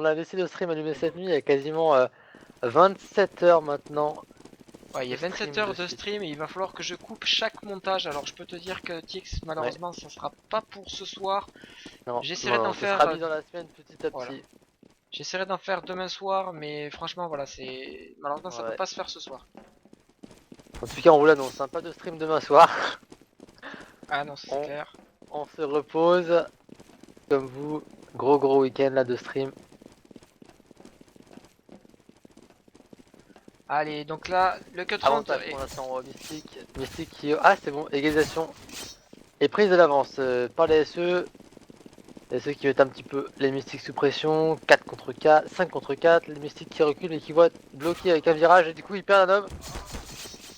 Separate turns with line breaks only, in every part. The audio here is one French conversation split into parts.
a laissé le stream allumé cette nuit, il y a quasiment 27 heures maintenant.
Ouais, il y a 27 heures de stream et il va falloir que je coupe chaque montage. Alors je peux te dire que TX malheureusement ça sera pas pour ce soir. J'essaierai d'en faire
ça sera mis dans la semaine petit à
voilà.
petit.
J'essaierai d'en faire demain soir, mais franchement voilà, c'est malheureusement ça peut pas se faire ce soir.
En tout cas, on vous l'annonce, hein, pas de stream demain soir.
Ah non, c'est clair.
On se repose, comme vous, gros week-end là de stream.
Allez, donc là, le cut 30
avantage pour l'instant Mystique. Mystique qui... Ah c'est bon, égalisation. Et prise de l'avance par les SE. Les SE qui mettent un petit peu les Mystiques sous pression. 4 contre 4, 5 contre 4. Les Mystiques qui reculent et qui voient bloquer avec un virage. Et du coup ils perdent un homme.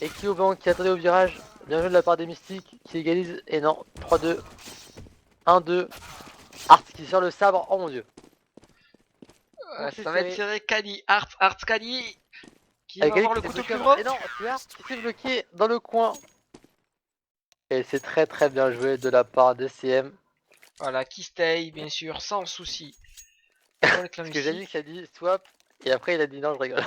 Et qui au banc qui attendait au virage. Bien joué de la part des Mystiques qui égalise. Et non, 3-2. 1-2. Art qui sort le sabre. Oh mon dieu.
ça va être serré. Kali, Art Kali qui va avoir le couteau plus gros.
Et non, c'est Art qui s'est bloqué dans le coin. Et c'est très bien joué de la part des CM.
Voilà, qui stay bien sûr, sans souci.
Parce que Janix a dit swap et après il a dit non, je rigole.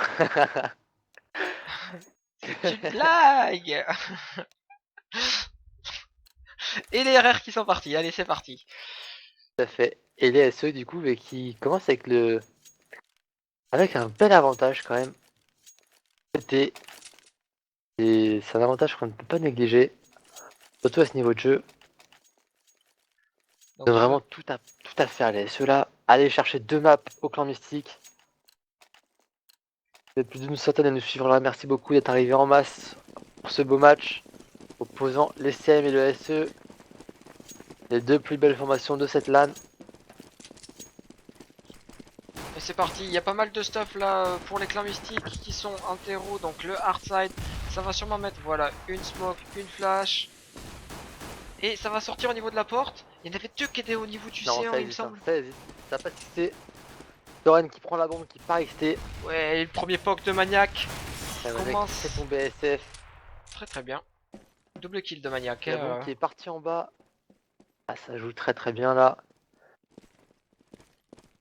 C'est une blague. Et les RR qui sont partis, allez c'est parti.
Tout à fait. Et les SE du coup mais qui commence avec le... avec un bel avantage quand même. C'est un avantage qu'on ne peut pas négliger. Surtout à ce niveau de jeu. Donc vraiment tout à faire les SE là. Aller chercher 2 maps au clan mystique. Vous êtes plus d'une centaine à nous suivre là. Merci beaucoup d'être arrivé en masse pour ce beau match. Opposant les CM et le SE. Les deux plus belles formations de cette LAN.
Et c'est parti, il y a pas mal de stuff là pour les clans mystiques qui sont en terreau, donc le hard side, ça va sûrement mettre voilà une smoke, une flash. Et ça va sortir au niveau de la porte. Il y en avait deux qui étaient au niveau du C1 il me semble.
Ça hésite, ça n'a pas XT. Doran qui prend la bombe, qui part XT.
Ouais, le premier poke de Maniac.
Commence. C'est tombé SF.
Très bien. Double kill de Maniac.
La bombe qui est partie en bas. Ah, ça joue très bien là.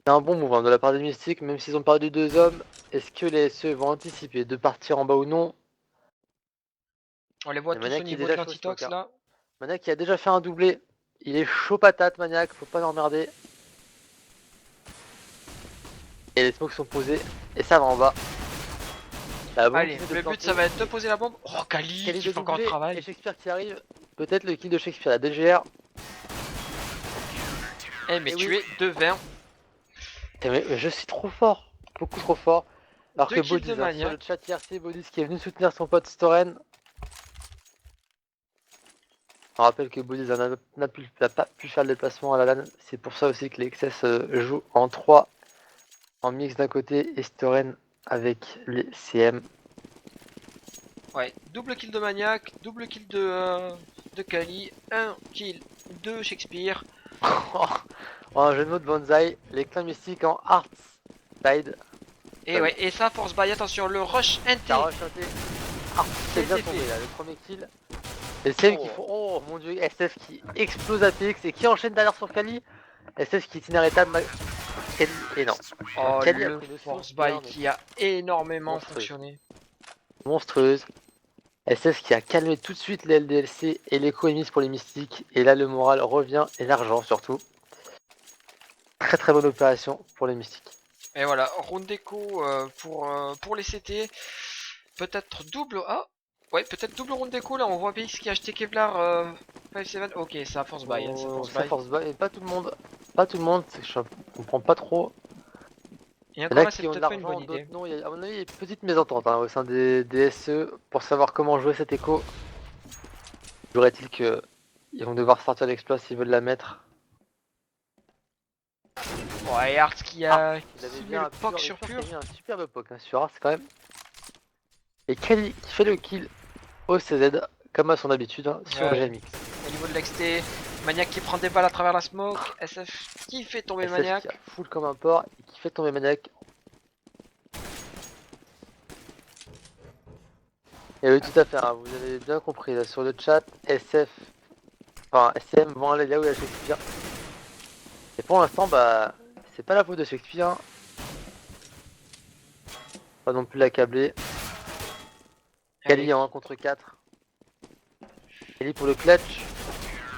C'est un bon mouvement de la part des Mystiques, même s'ils ont perdu 2 hommes. Est-ce que les SE vont anticiper de partir en bas ou non?
On les voit tous au niveau de l'antitox là.
Maniac qui a déjà fait un doublé. Il est chaud patate, Maniac, faut pas l'emmerder. Et les smokes sont posés. Et ça va en bas.
Allez, le but ça va être de poser la bombe. Oh, Kali qui fait encore le travail.
Et Shakespeare qui arrive. Peut-être le kill de Shakespeare, la DGR.
Eh mais tu es 2-20.
Mais je suis trop fort. Beaucoup trop fort. Alors que Bodis, sur le chat IRC, Bodis qui est venu soutenir son pote Storen. On rappelle que Bodis n'a pas pu faire le déplacement à la LAN. C'est pour ça aussi que les XS jouent en 3. En mix d'un côté et Storen avec les CM.
Ouais, double kill de Maniac, double kill de Kali, un kill de Shakespeare.
Un jeu de mots de bonsaï, les clans mystiques en Arts Side.
Et ouais, et ça force by, attention, le rush NT.
C'est bien tombé là, le premier kill. Et CM qui font, oh mon dieu, SF qui explose APX et qui enchaîne derrière sur Kali. SF qui est inarrêtable. Et non.
Oh, le force by qui a énormément fonctionné.
Monstrueuse. SF qui a calmé tout de suite les LDLC et les co-émises pour les mystiques. Et là le moral revient et l'argent surtout. Très bonne opération pour les mystiques.
Et voilà, round déco pour les CT. Peut-être double. Ah ouais, peut-être double round déco là. On voit PX qui a acheté Kevlar 5-7. Ok, ça force buy.
Ça force buy. Et pas tout le monde. Pas tout le monde. Je comprends pas trop.
Et encore là, c'est peut-être pas une bonne idée.
Non, à mon avis, il y a une petite mésentente au sein des SE pour savoir comment jouer cet écho. Jouerait-il que ils vont devoir sortir l'exploit s'ils veulent la mettre.
Ouais, Art qui a
bien un poke sur pur. Il a un superbe poke sur Art quand même. Et Kali qui fait le kill au CZ comme à son habitude sur GMX.
Au niveau de l'XT, Maniac qui prend des balles à travers la smoke, SF qui fait tomber Maniac.
Qui full comme un porc et qui fait tomber Maniac. Et oui, tout à fait, hein, vous avez bien compris là sur le chat, SF, enfin SM vont aller là où il y a Shakespeare. Et pour l'instant, bah, c'est pas la faute de Shakespeare. pas non plus l'accabler.
Allez.
Kali en 1 contre 4. Kali pour le clutch.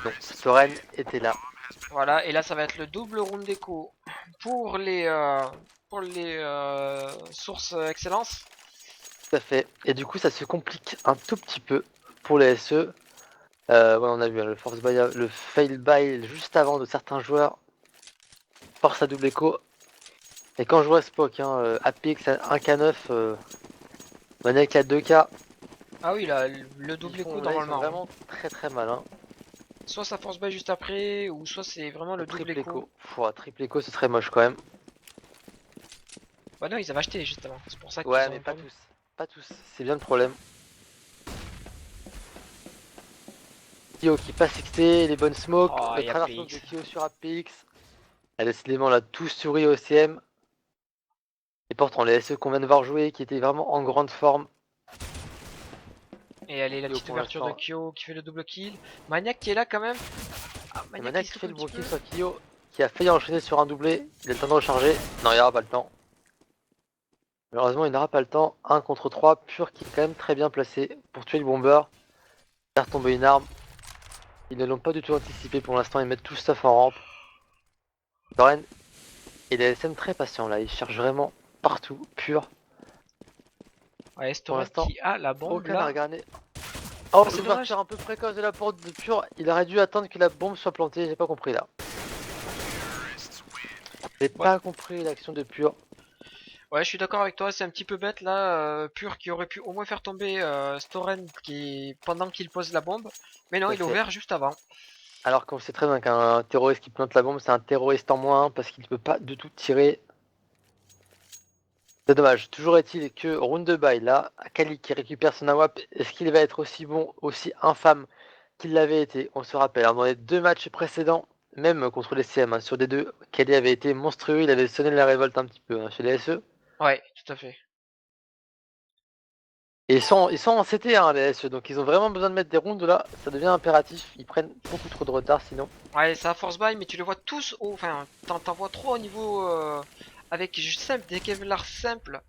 Non, Storen était là.
Voilà, et là ça va être le double round d'écho pour les sources excellence.
Tout à fait. Et du coup, ça se complique un tout petit peu pour les SE. On a vu le force buy, le fail buy juste avant de certains joueurs. Force à double écho. Et quand je vois Spock, APX à 1K9, Maniac à 2K,
Ah oui, là, le double écho
là, ils sont
normalement.
vraiment très mal. Hein.
Soit ça force buy juste après, ou soit c'est vraiment le double
Triple
écho.
écho. Triple écho, ce serait moche quand même.
Bah non, ils avaient acheté juste avant, c'est pour ça qu'ils
Ouais,
ont
mais pas
perdu.
tous. Pas tous. C'est bien le problème. Kyo qui passe XT, les bonnes smokes,
Oh,
le
et
travers smoke de
APX.
Kyo sur APX. Et décidément, on a tous souri au CM. Et pourtant, les SE qu'on vient de voir jouer, qui étaient vraiment en grande forme.
Et allez, la
Kyo
petite
pour
ouverture de
l'instant.
Kyo qui fait le double kill. Maniac qui est là quand même. Ah,
Et
Maniac
Maniac
qui
qui
souffre
fait
un
le
petit
bon kill
peu.
sur Kyo, qui a failli enchaîner sur un doublé. Il a le temps de recharger. Non, il n'y aura pas le temps. Malheureusement, il n'aura pas le temps. 1 contre 3, Pur qui est quand même très bien placé pour tuer le bomber. Faire tomber une arme. Ils ne l'ont pas du tout anticipé pour l'instant, ils mettent tout stuff en rampe. Doren et les SM très patients là, ils cherchent vraiment partout, Pur.
Ouais,
Pour
Storen
l'instant,
qui a la bombe
aucun n'a
là.
regardé. Oh,
Ah, c'est dommage.
l'ouverture un peu précoce de la porte de Pur, il aurait dû attendre que la bombe soit plantée, j'ai pas compris là. J'ai
Ouais,
pas compris l'action de Pur.
ouais, je suis d'accord avec toi, c'est un petit peu bête là. Pur qui aurait pu au moins faire tomber Storen pendant qu'il pose la bombe. Mais non,
Tout à
il a
fait.
ouvert juste avant.
Alors qu'on sait très bien qu'un terroriste qui plante la bombe, c'est un terroriste en moins parce qu'il ne peut pas du tout tirer. C'est dommage. Toujours est-il que round de bail là, Kali qui récupère son AWAP, est-ce qu'il va être aussi bon, aussi infâme qu'il l'avait été? On se rappelle, hein, dans les 2 matchs précédents, même contre les CM, hein, sur des deux, Kali avait été monstrueux, il avait sonné la révolte un petit peu hein, chez les SE.
Ouais, tout à fait.
Et ils sont en CT hein, les SE, donc ils ont vraiment besoin de mettre des rounds là, ça devient impératif, ils prennent beaucoup trop de retard sinon.
Ouais, ça force buy, mais tu les vois tous haut. Enfin, t'en vois trop au niveau avec simple, des Kevlar simples.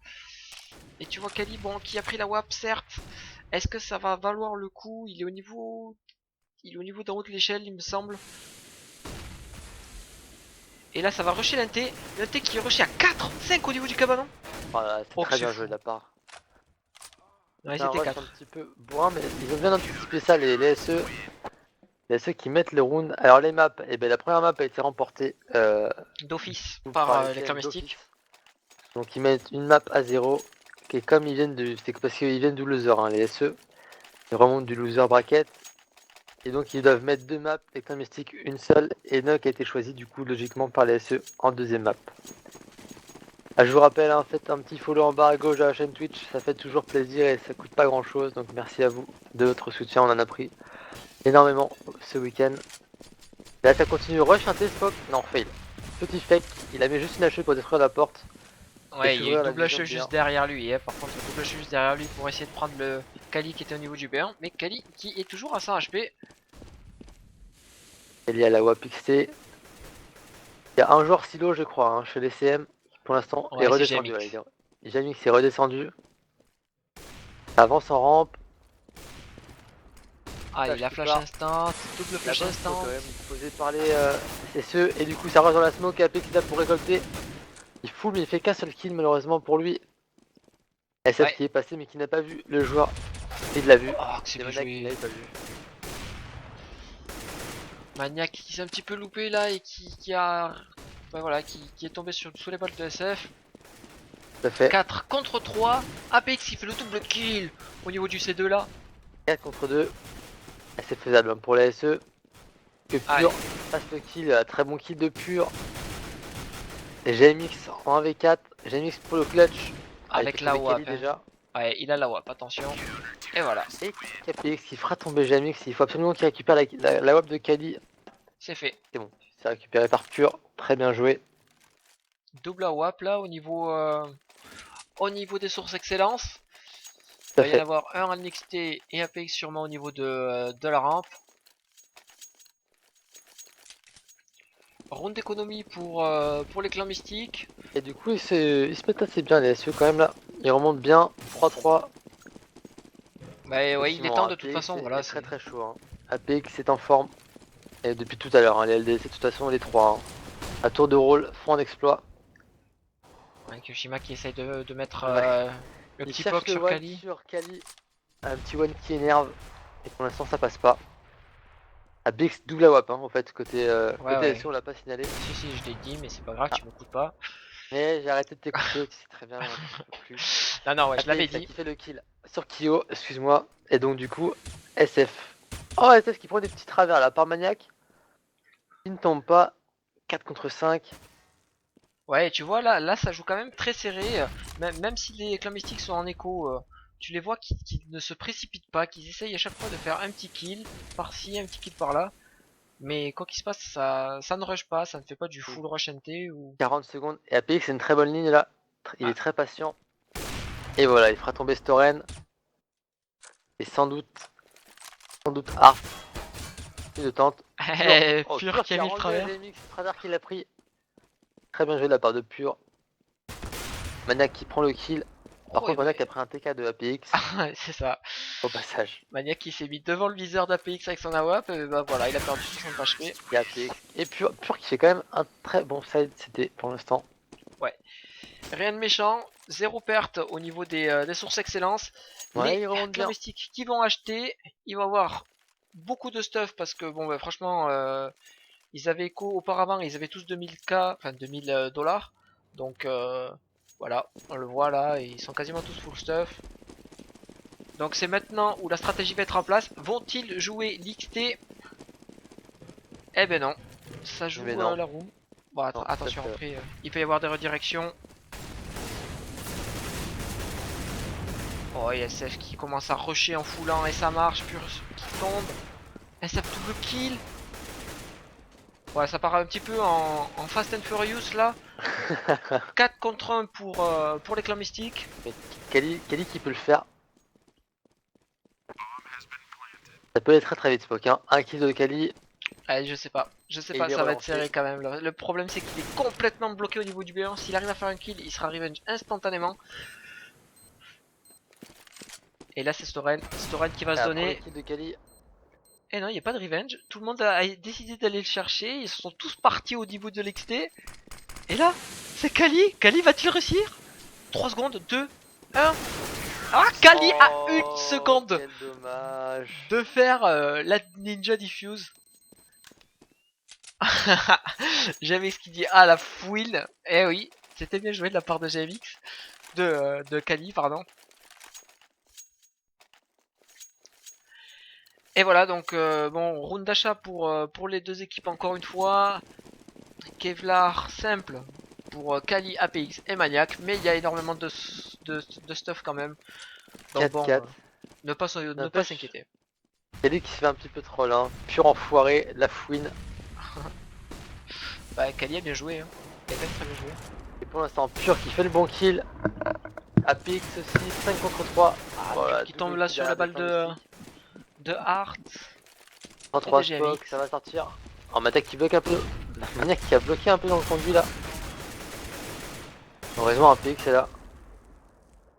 Et tu vois Kali, bon, qui a pris la WAP, certes. Est-ce que ça va valoir le coup? Il est au niveau d'en haut de l'échelle, il me semble. Et là, ça va rusher l'NT. L'NT qui est rushé à 4, 5 au niveau du cabanon.
Voilà, c'est
Oh, que
très
c'est
bien
fou.
joué de la part.
Ouais,
C'est un
c'était
rush un
4.
petit peu bourrin, mais ils ont bien anticipé ça, les SE. Les SE qui mettent le round. Alors les maps, eh ben, la première map a été remportée
D'office
par
par
les
les
CM
mystiques.
d'office. Donc ils mettent une map à 0, qui est comme ils viennent de. C'est parce qu'ils viennent du loser, hein, les SE. Ils remontent du loser bracket. Et donc ils doivent mettre 2 maps, Éclat Mystique une seule. Et Nock a été choisi du coup logiquement par les SE en deuxième map. Ah, je vous rappelle, hein, faites un petit follow en bas à gauche à la chaîne Twitch, ça fait toujours plaisir et ça coûte pas grand chose. Donc merci à vous de votre soutien, on en a pris énormément ce week-end. Là ça continue, rush un T-Spock, non fail. Petit fake, il a mis juste une HE pour détruire la porte. Et
Ouais, il y a eu
s'ouvrir la
double
vision
HE
de B1.
juste derrière lui. Hein. Par contre, double HE juste derrière lui pour essayer de prendre le Kali qui était au niveau du B1. Mais Kali qui est toujours à 100 HP.
Il y a la WAP XT. Il y a un joueur silo, je crois, hein, chez les CM, qui pour l'instant est
Ouais, c'est
redescendu.
GMX.
Jamix est redescendu. Ça avance en rampe.
Allez,
Flash
la
qui
flash
part.
instant, double
La
flash
bonne smoke
instant.
quand même, posée par les SE. Et du coup, ça reste dans la smoke. AP qui tape pour récolter. Il full, mais il fait qu'un seul kill, malheureusement pour lui. SF
Ouais.
qui est passé, mais qui n'a pas vu le joueur. Il l'a vu.
Oh, que c'est
C'est
bien
Maniac qui
joué.
l'avait pas vu.
Maniac qui s'est un petit peu loupé là et qui a. Ouais, voilà, qui est tombé sous les balles de SF.
Tout à fait.
4 contre 3. Apex il fait le double kill au niveau du C2 là.
4 contre 2. C'est faisable hein, pour la SE. Que
Allez.
Pur passe le kill. Très bon kill de Pur. Et GMX en 1v4. GMX pour le clutch. Ah, il fait
Avec la
tomber Kelly
WAP. Hein.
déjà.
Ouais, il a la WAP, attention. Et voilà,
Et KPX qui fera tomber GMX. Il faut absolument qu'il récupère la WAP de Kelly.
c'est fait.
C'est bon. C'est récupéré par Pur. Très bien joué.
Double WAP là au niveau des sources excellence. Il
Tout à
va y en
fait.
avoir un en NXT et Apex sûrement au niveau de la rampe. Ronde d'économie pour les clans mystiques.
Et du coup, ils se mettent assez bien les SE quand même là. Ils remontent bien. 3-3.
Bah ouais, il est
Effectivement,
temps de toute
APX
façon, voilà,
est très
c'est...
très chaud. Hein. APX est en forme. Et depuis tout à l'heure, hein, les LDC, de toute façon, les 3. Hein. À tour de rôle, font un exploit.
Ouais, Kyoshima qui essaye de mettre
Ouais.
le
Il
petit
cherche
poke
le
sur
one
Kali.
sur Kali. Un petit one qui énerve. Et pour l'instant, ça passe pas. APX double la WAP, hein, en fait.
Ouais,
Côté
ouais.
SE, on l'a pas signalé.
Si, si, je l'ai dit, mais c'est pas grave,
Ah.
tu m'écoutes pas.
Mais j'ai arrêté de t'écouter, tu sais très bien, je peux plus.
Non, non, ouais, je l'avais
APX là,
dit.
qui fait le kill sur Kyo, excuse-moi. Et donc, du coup, SF. Oh, SF qui prend des petits travers là, par Maniac. Il ne tombe pas. 4 contre 5.
Ouais, tu vois, là, ça joue quand même très serré. Même si les clans mystiques sont en écho, tu les vois qui ne se précipitent pas, qu'ils essayent à chaque fois de faire un petit kill par-ci, un petit kill par-là. Mais quoi qu'il se passe, ça ne rush pas, ça ne fait pas du full rush NT ou...
40 secondes. Et APX, c'est une très bonne ligne là. Il
Ah.
est très patient. Et voilà, il fera tomber Storen. Et sans doute Art. Il le tente. Pur. Oh,
Pur
Pur
qui a
qui a
mis le
rendu la
travers.
GMX. Travers qu'il a pris. Très bien joué de la part de Pur. Maniac qui prend le kill. Par
Oh, et
contre, Maniac
ouais.
a pris un TK de APX.
C'est ça.
Au passage.
Maniac qui s'est mis devant le viseur d'APX avec son AWP, et bah voilà, il a perdu 60 HP.
Et APX. Et Pur qui fait quand même un très bon side. C'était pour l'instant.
Ouais. Rien de méchant, zéro perte au niveau des sources excellence.
Ouais,
Les
il remonte
clans
bien.
mystiques qui vont acheter, ils vont avoir beaucoup de stuff parce que bon bah franchement ils avaient écho auparavant, ils avaient tous 2000k, enfin 2000 dollars. Donc voilà, on le voit là, ils sont quasiment tous full stuff. Donc c'est maintenant où la stratégie va être en place. Vont-ils jouer l'XT? Eh ben non, ça
Mais
joue
non.
la roue. Bon
Non,
attention après, il peut y avoir des redirections. Oh, et SF qui commence à rusher en foulant et ça marche, Pur qui tombe. SF double kill. Ouais, ça part un petit peu en Fast and Furious là. 4 contre 1 pour les clans mystiques.
Mais Kali qui peut le faire. Ça peut être très très vite, Spock. Hein. Un kill de Kali.
Allez, je sais
Et
pas,
il est
ça va être
relancé.
serré quand même. Le problème c'est qu'il est complètement bloqué au niveau du B1. S'il arrive à faire un kill, il sera revenge instantanément. Et là c'est Storen qui va se donner.
Premier kill de Kali.
Et non, il n'y a pas de revenge. Tout le monde a décidé d'aller le chercher. Ils sont tous partis au niveau de l'XT. Et là, c'est Kali. Kali va-t-il réussir? 3 secondes, 2, 1. Ah, Kali a une seconde
Quel dommage.
de faire la Ninja Diffuse. J'avais ce qu'il dit. Ah, la fouine. Eh oui, c'était bien joué de la part de GMX. De Kali, pardon. Et voilà, donc bon, round d'achat pour les deux équipes encore une fois. Kevlar simple pour Kali, APX et Maniac, mais il y a énormément de stuff quand même. Donc
4-4.
bon, ne pas s'inquiéter.
Kali qui se fait un petit peu troll. Hein. Pur enfoiré, la fouine.
Bah, Kali a bien joué, hein. Il a quand même très bien joué.
Et pour l'instant, Pur qui fait le bon kill. APX aussi, 5 contre 3.
Ah,
Voilà,
qui tombe là sur la balle de Hart.
3
Et de
Spock, ça va sortir. Oh, Maniac qui bloque un peu. Maniac qui a bloqué un peu dans le conduit là. Heureusement, APX est là.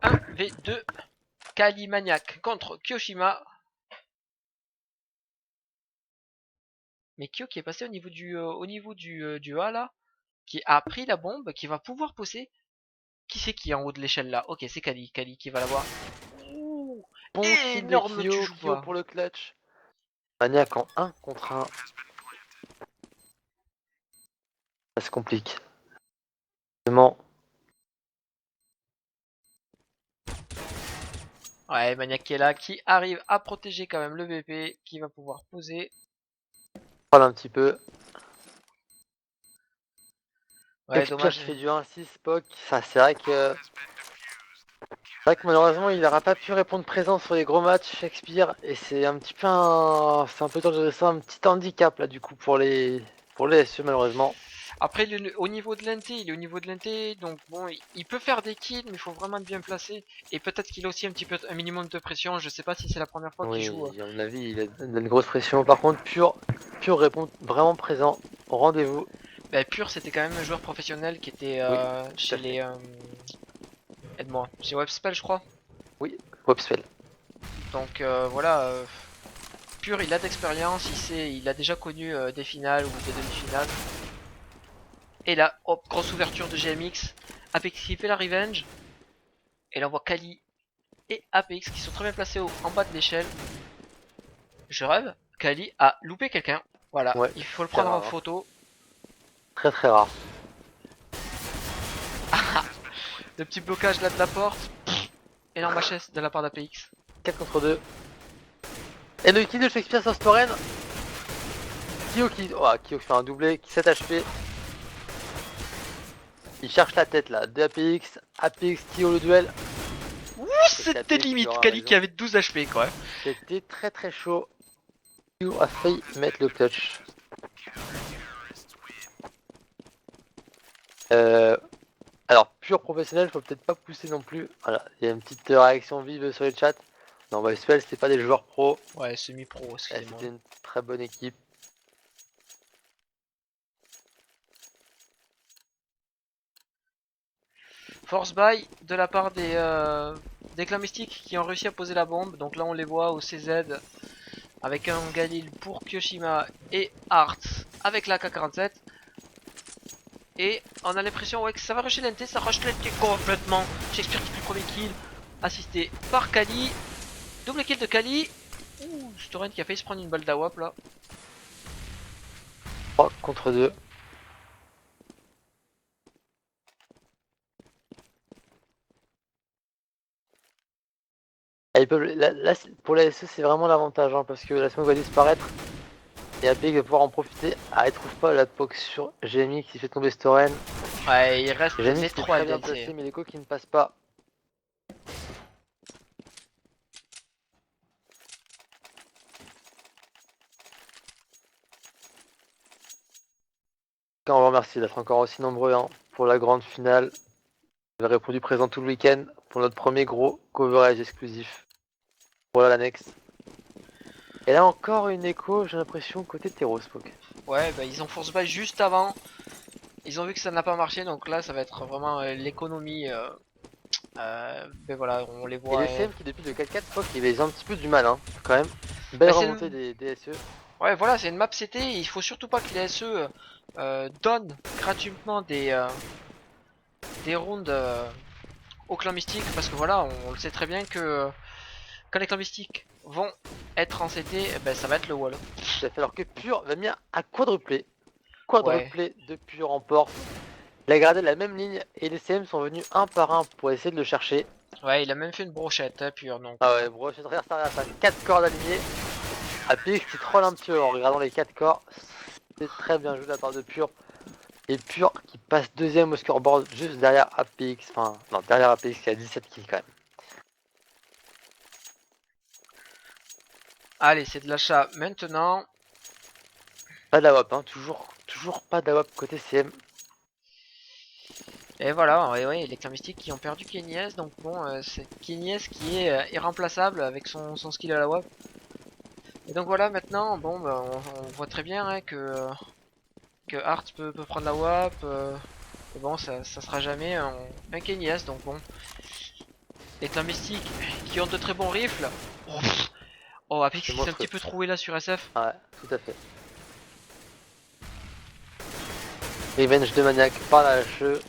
1v2 Kali Maniac contre Kyoshima. Mais Kyo qui est passé au niveau du A là, qui a pris la bombe, qui va pouvoir pousser. Qui c'est qui est en haut de l'échelle là? Ok, c'est Kali. Kali qui va l'avoir. Ouh,
Bon kill de
énorme, tu
Kyo,
joues
Kyo
pas.
pour le clutch. Maniac en 1 contre 1. Ça se complique. Vraiment.
Ouais, Maniac qui est là, qui arrive à protéger quand même le BP, qui va pouvoir poser.
Parle un petit peu.
Ouais,
Shakespeare
dommage.
qui fait du 1-6, Spock. Ça, c'est vrai que. C'est vrai que malheureusement il n'aura pas pu répondre présent sur les gros matchs Shakespeare et c'est un petit peu c'est un peu dur de ça, un petit handicap là du coup pour les SE malheureusement.
Après, au niveau de l'NT, il est au niveau de l'NT, donc bon, il peut faire des kills, mais il faut vraiment être bien placé. Et peut-être qu'il a aussi un minimum de pression. Je sais pas si c'est la première fois qu'il
Oui,
joue.
à mon avis il a une grosse pression. Par contre Pur répond vraiment présent au rendez-vous.
Bah, Pure, c'était quand même un joueur professionnel qui était
Oui,
chez
à fait.
les. Aide-moi, chez Webspell, je crois.
Oui, Wopswell.
Donc voilà, Pure, il a d'expérience, il a déjà connu des finales ou des demi-finales. Et là, hop, grosse ouverture de GMX. Apex qui fait la revenge. Et là, on voit Kali et Apex qui sont très bien placés en bas de l'échelle. Je rêve. Kali a loupé quelqu'un. Voilà,
Ouais,
il faut le
c'est
prendre en
rare, hein.
photo.
Très très rare.
Le petit blocage là de la porte. Énorme HS de la part d'Apex.
4 contre 2. Et le kill de Shakespeare sur Storen. Kyo qui fait un doublé, qui 7 HP. Il cherche la tête là. 2 APX, APX Kyo le duel.
Ouh,
Et c'est
c'était
APX qui
limite.
aura
Kali qui
raison.
avait 12 HP quoi.
C'était très très chaud. Kyo a failli mettre le clutch. Euh, alors, pur professionnel, faut peut-être pas pousser non plus. Voilà, il y a une petite réaction vive sur le chat. Non, bah, Spell, c'était pas des joueurs pro.
Ouais, semi-pro, excusez-moi.
C'était une très bonne équipe.
Force buy de la part des clans mystiques qui ont réussi à poser la bombe. Donc là on les voit au CZ avec un Galil pour Kyoshima et Art avec la K47. Et on a l'impression ouais, que ça va rusher l'NT, ça rush l'NT complètement. Shakespeare qui fait le premier kill, assisté par Kali. Double kill de Kali. Ouh, Storen qui a failli se prendre une balle d'AWAP là.
3 contre 2. Et là, pour la SE, c'est vraiment l'avantage, hein, parce que la smoke va disparaître. Et APX va pouvoir en profiter. Ah, il trouve pas la POC sur GMX qui fait tomber Storen.
Ouais, il reste
GMX
les
était
3
très bien
LDLC.
placé, mais l'écho qui ne passe pas. On vous remercie d'être encore aussi nombreux, hein, pour la grande finale. Vous avez répondu présent tout le week-end pour notre premier gros coverage exclusif. Voilà l'annexe. Et là encore une écho, j'ai l'impression, côté Terro Spoke.
Ouais, bah ils ont force buy juste avant. Ils ont vu que ça n'a pas marché, donc là ça va être vraiment l'économie. Ben voilà, on les
Et
voit.
les CM qui depuis le 4-4 Spoke, ils ont un petit peu du mal, hein, quand même. Belle
Bah,
remontée des DSE.
ouais, voilà, c'est une map CT. Il faut surtout pas que les SE donnent gratuitement des rounds aux clans mystiques, parce que voilà, on le sait très bien que quand les clans mystiques vont être en CT, ben, ça va être le wall.
Tout à fait, alors que Pure va venir à quadruplé.
Ouais,
Quadruplé de Pure en porte. Il a gardé la même ligne et les CM sont venus un par un pour essayer de le chercher.
ouais, il a même fait une brochette, hein, pure, donc.
Ah ouais, brochette arrière, arrière, ça 4 cordes alignées. Apix qui troll un petit peu en regardant les 4 corps. C'est très bien joué de la part de Pure. Et Pure qui passe deuxième au scoreboard juste derrière APX. Enfin, non, derrière APX qui a 17 kills quand même.
Allez, c'est de l'achat maintenant.
Pas d'AWAP, hein, toujours pas d'AWAP côté CM.
Et voilà, ouais, les clans mystiques qui ont perdu Kenyes, donc bon, c'est Kenyes qui est irremplaçable avec son skill à la WAP. Et donc voilà, maintenant, bon, bah, on voit très bien hein, que Hart peut prendre la WAP. Mais bon, ça sera jamais un Kenyes, donc bon. Les clans mystiques qui ont de très bons rifles. Oh, oh Apex
C'est
qui s'est un petit
monstrueux.
peu troué là sur SF.
Ouais, tout à fait. Revenge de Maniac par la HE.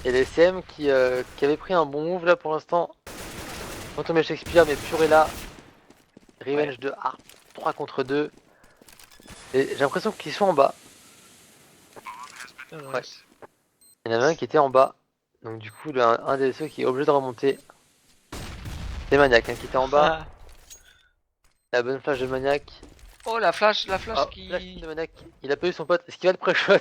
Et les CM qui avaient pris un bon move là pour l'instant. On tombe Shakespeare, mais Pure est là.
Ouais.
Revenge de Hart, 3 contre 2. Et j'ai l'impression qu'ils sont en bas. Ouais. Il y en avait un qui était en bas. Donc du coup, un des ceux qui est obligé de remonter. C'est Maniac hein, qui était en bas. La bonne flash de Maniac.
Oh la flash
Oh, flash
qui
de Maniac. Il a pas eu son pote. Est-ce qu'il va le pré-shot?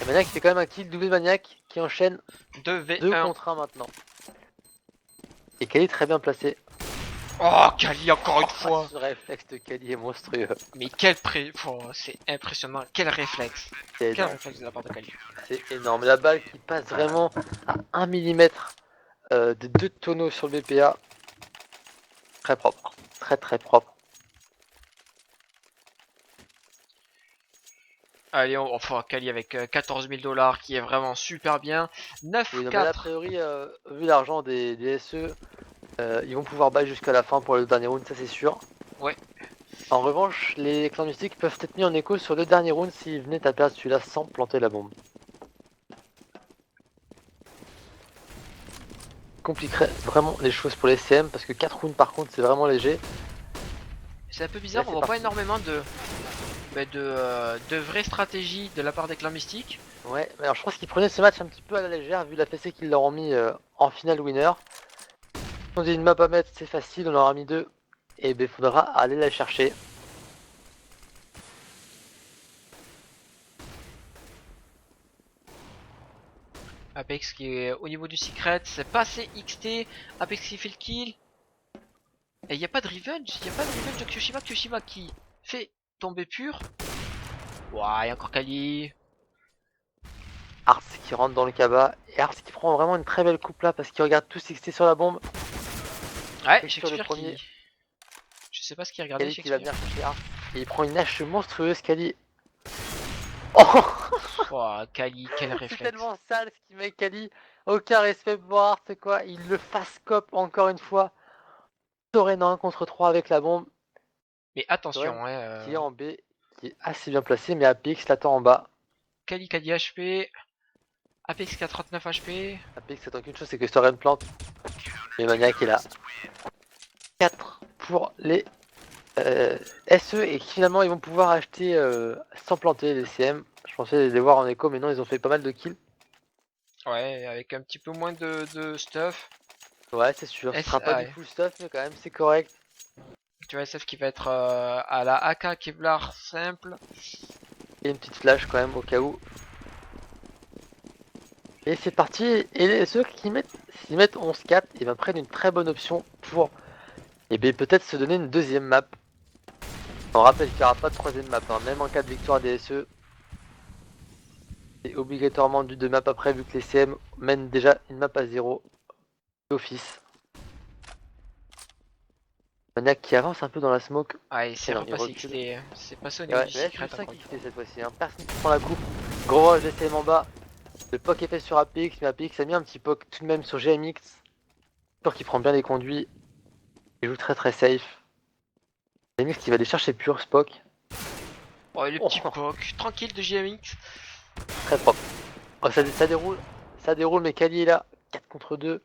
Et Maniac fait quand même un kill doublé de Maniac qui enchaîne 2
2v1.
contre 1 maintenant. Et Kali très bien placé.
Oh Kali encore une
Oh,
fois.
ce réflexe de Kali est monstrueux.
Mais quel pré... Oh, c'est impressionnant. Quel réflexe.
C'est
Quel
énorme.
réflexe de la part de Kali.
C'est énorme. La balle qui passe vraiment à 1 mm des 2 tonneaux sur le BPA. Très propre. Très très propre.
Allez, enfin, Kali avec 14 000 $ qui est vraiment super bien.
Oui, non, mais là, a
9-4.
priori, vu l'argent des SE, ils vont pouvoir buy jusqu'à la fin pour le dernier round, ça c'est sûr.
Ouais.
En revanche, les clans mystiques peuvent être mis en écho sur le dernier round s'ils venaient à perdre celui-là sans planter la bombe. Compliquerait vraiment les choses pour les CM parce que 4 rounds par contre c'est vraiment léger.
C'est un peu
Là,
bizarre,
c'est
on voit pas
parti.
énormément de vraies stratégies de la part des clans mystiques.
Ouais, mais alors je pense qu'ils prenaient ce match un petit peu à la légère vu la PC qu'ils leur ont mis en finale winner. On dit une map à mettre, c'est facile, on en aura mis deux. Et ben faudra aller la chercher.
Apex qui est au niveau du secret, c'est passé XT. Apex qui fait le kill. Et il n'y a pas de revenge, il n'y a pas de revenge de Kyoshima. Kyoshima qui fait tomber pur. Ouah, il y a encore Kali.
Ars qui rentre dans le cabas. Et Ars qui prend vraiment une très belle coupe là parce qu'il regarde tout s'exter sur la bombe.
Ouais,
Sur le
Shakespeare
premier.
qui. Je sais pas ce qu'il regardait,
Kali qui va
Shakespeare.
venir chercher Ars. Et il prend une hache monstrueuse, Kali. Oh
Ouah, Kali, quel
c'est
réflexe.
tellement sale ce qu'il met Kali. Aucun respect pour Ars, c'est quoi. Il le face cop encore une fois. Soren en 1 contre 3 avec la bombe.
Mais
Soren
attention, hein,
qui est en B, qui est assez bien placé, mais Apex l'attend en bas.
Kali qui a 10 HP. Apex qui a 39 HP.
Apex attend qu'une chose, c'est que Soren plante. Et Maniac est là. 4 pour les SE et finalement ils vont pouvoir acheter sans planter les CM. Je pensais les voir en écho, mais non, ils ont fait pas mal de kills.
Ouais, avec un petit peu moins de stuff.
Ouais, c'est sûr. Ce sera pas du
Ouais.
full stuff, mais quand même, c'est correct.
Tu vois, SF qui va être à la AK Kevlar simple.
Et une petite flash quand même au cas où. Et c'est parti. Et ceux qui mettent, s'ils mettent 11-4, ils vont prendre une très bonne option pour peut-être se donner une deuxième map. On rappelle qu'il n'y aura pas de troisième map, hein. Même en cas de victoire des SE. C'est obligatoirement du 2 map après vu que les CM mènent déjà une map à 0 d'office. Maniac qui avance un peu dans la smoke.
Ah, et c'est
Et non, il
repassé
recule.
XT. C'est passé au
Et
niveau
ouais,
du
mais là c'est
secret
juste 5
encore une fois.
XT cette fois-ci. Hein. Personne qui prend la coupe. Gros rush d'SM en bas. Le poke est fait sur APX, mais APX a mis un petit poke tout de même sur GMX. Sûr qu'il prend bien les conduits. Il joue très très safe. GMX qui va aller chercher pur Spock.
Oh, et le
Oh,
petit poke. Tranquille de JMX.
très propre. Oh, ça déroule. Ça déroule, mais Kali est là. 4 contre 2.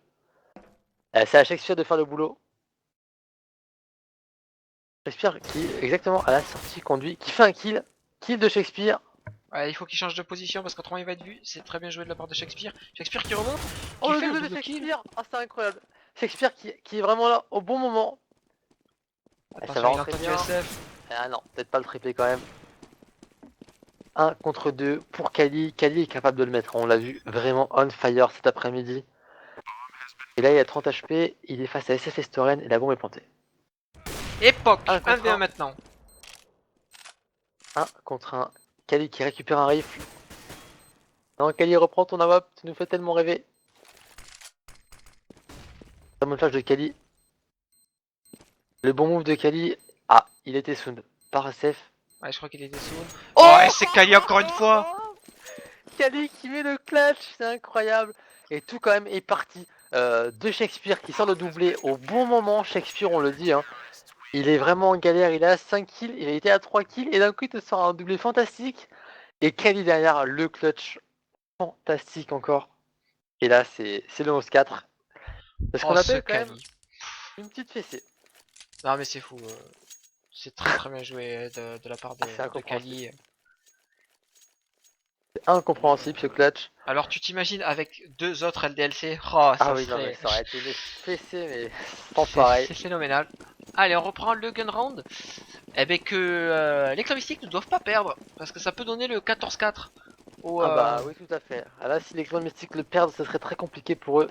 C'est à Shakespeare de faire le boulot. Shakespeare qui, exactement à la sortie, conduit, qui fait un kill. Kill de Shakespeare.
Ouais, il faut qu'il change de position parce qu'autrement il va être vu. C'est très bien joué de la part de Shakespeare. Shakespeare qui remonte,
Oh,
qui
le
fait le
double de
double kill.
Shakespeare. Oh, c'est incroyable. Shakespeare qui est vraiment là au bon moment. Ça
Attention,
va
il a
rentrer
entendu
bien.
SF.
Ah non, peut-être pas le triplé quand même. 1 contre 2 pour Kali. Kali est capable de le mettre. On l'a vu vraiment on fire cet après-midi. Et là, il a 30 HP. Il est face à SF Estoren et la bombe est plantée.
Époque,
1 contre
1v1
1.
maintenant.
1 contre 1. Kali qui récupère un rifle. Non, Kali, reprends ton AWP. Tu nous fais tellement rêver. Très bonne flash de Kali. Le bon move de Kali. Ah, il était sound par SF.
Ouais, je crois qu'il était sourd.
Oh,
Oh, et c'est Kali encore une fois.
Kali qui met le clutch, c'est incroyable. Et tout quand même est parti de Shakespeare qui sort le doublé au bon moment. Shakespeare, on le dit, hein, il est vraiment en galère. Il est à 5 kills, il a été à 3 kills. Et d'un coup, il te sort un doublé fantastique. Et Kali derrière, le clutch fantastique encore. Et là, c'est le 11-4. C'est ce qu'on
Oh, ce
appelle quand même
Kali.
une petite fessée.
Non, mais c'est fou. C'est très très bien joué de la part
Ah, c'est
de
incompréhensible.
Kali.
C'est incompréhensible ce clutch.
Alors, tu t'imagines avec deux autres LDLC. Oh,
Ah
ça
oui, non, mais
serait.
ça aurait été une fessée, mais sans pareil.
C'est phénoménal. Allez, on reprend le gun round. Eh ben que les clans mystiques ne doivent pas perdre. Parce que ça peut donner le 14-4. Au,
Ah bah oui, tout à fait. Ah là, si les clans mystiques le perdent, ce serait très compliqué pour eux.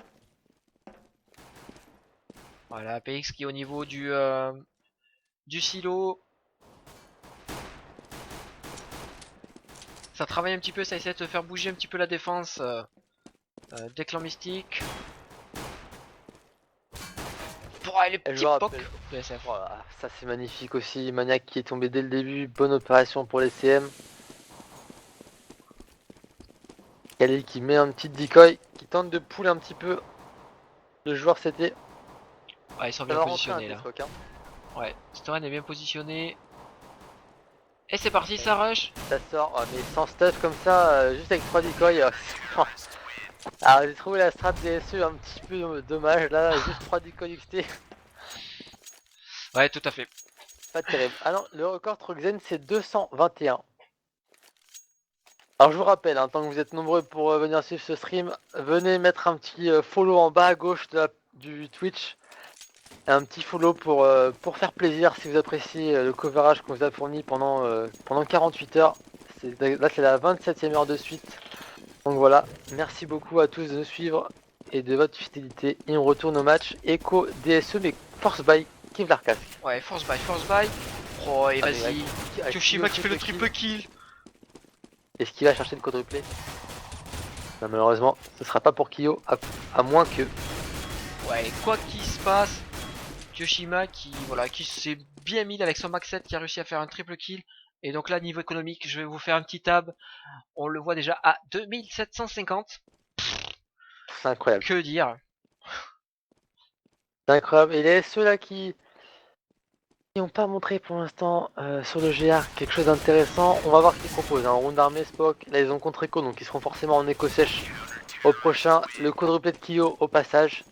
Voilà, PX qui est au niveau du silo. Ça travaille un petit peu, ça essaie de faire bouger un petit peu la défense des clans mystiques. Pour aller
Et je
petit
me
poke
rappelle.
de SF.
Voilà, ça c'est magnifique aussi. Maniac qui est tombé dès le début. Bonne opération pour les CM. Kali qui met un petit decoy, qui tente de pull un petit peu le joueur CT.
Ouais, ils sont
Ça
bien
va rentrer un
positionnés là.
T-Smoke, hein.
Ouais, Storen est bien positionné. Et c'est parti, ça rush.
Ça sort, mais sans stuff comme ça, juste avec 3 decoys. Alors j'ai trouvé la strat DSE un petit peu dommage là, juste 3 decoys XT,
Ouais, tout à fait.
pas terrible. Ah non, le record Troxen c'est 221. Alors je vous rappelle, tant que vous êtes nombreux pour venir suivre ce stream, venez mettre un petit follow en bas à gauche du Twitch. Et un petit follow pour faire plaisir si vous appréciez le coverage qu'on vous a fourni pendant 48 heures. Là c'est la 27e heure de suite. Donc voilà, merci beaucoup à tous de nous suivre et de votre fidélité. Et on retourne au match Echo DSE mais force by Kevlar Casque.
Ouais, force buy, force buy. Oh, et
Ah, mais
vas-y. Kyoshima qui fait le triple kill.
Est-ce qu'il va chercher le quadruplé? Non, malheureusement, ce sera pas pour Kyo, à moins que.
Ouais, quoi qu'il se passe, Kyoshima qui s'est bien mis avec son max 7 qui a réussi à faire un triple kill. Et donc là, niveau économique, je vais vous faire un petit tab. On le voit déjà à 2750.
C'est incroyable.
Que dire?
C'est incroyable. Et les ceux-là qui n'ont pas montré pour l'instant sur le GR quelque chose d'intéressant, on va voir ce qu'ils proposent. Round d'armée, Spock, là ils ont contre Echo, donc ils seront forcément en éco sèche au prochain. Le quadruplé de Kyo au passage.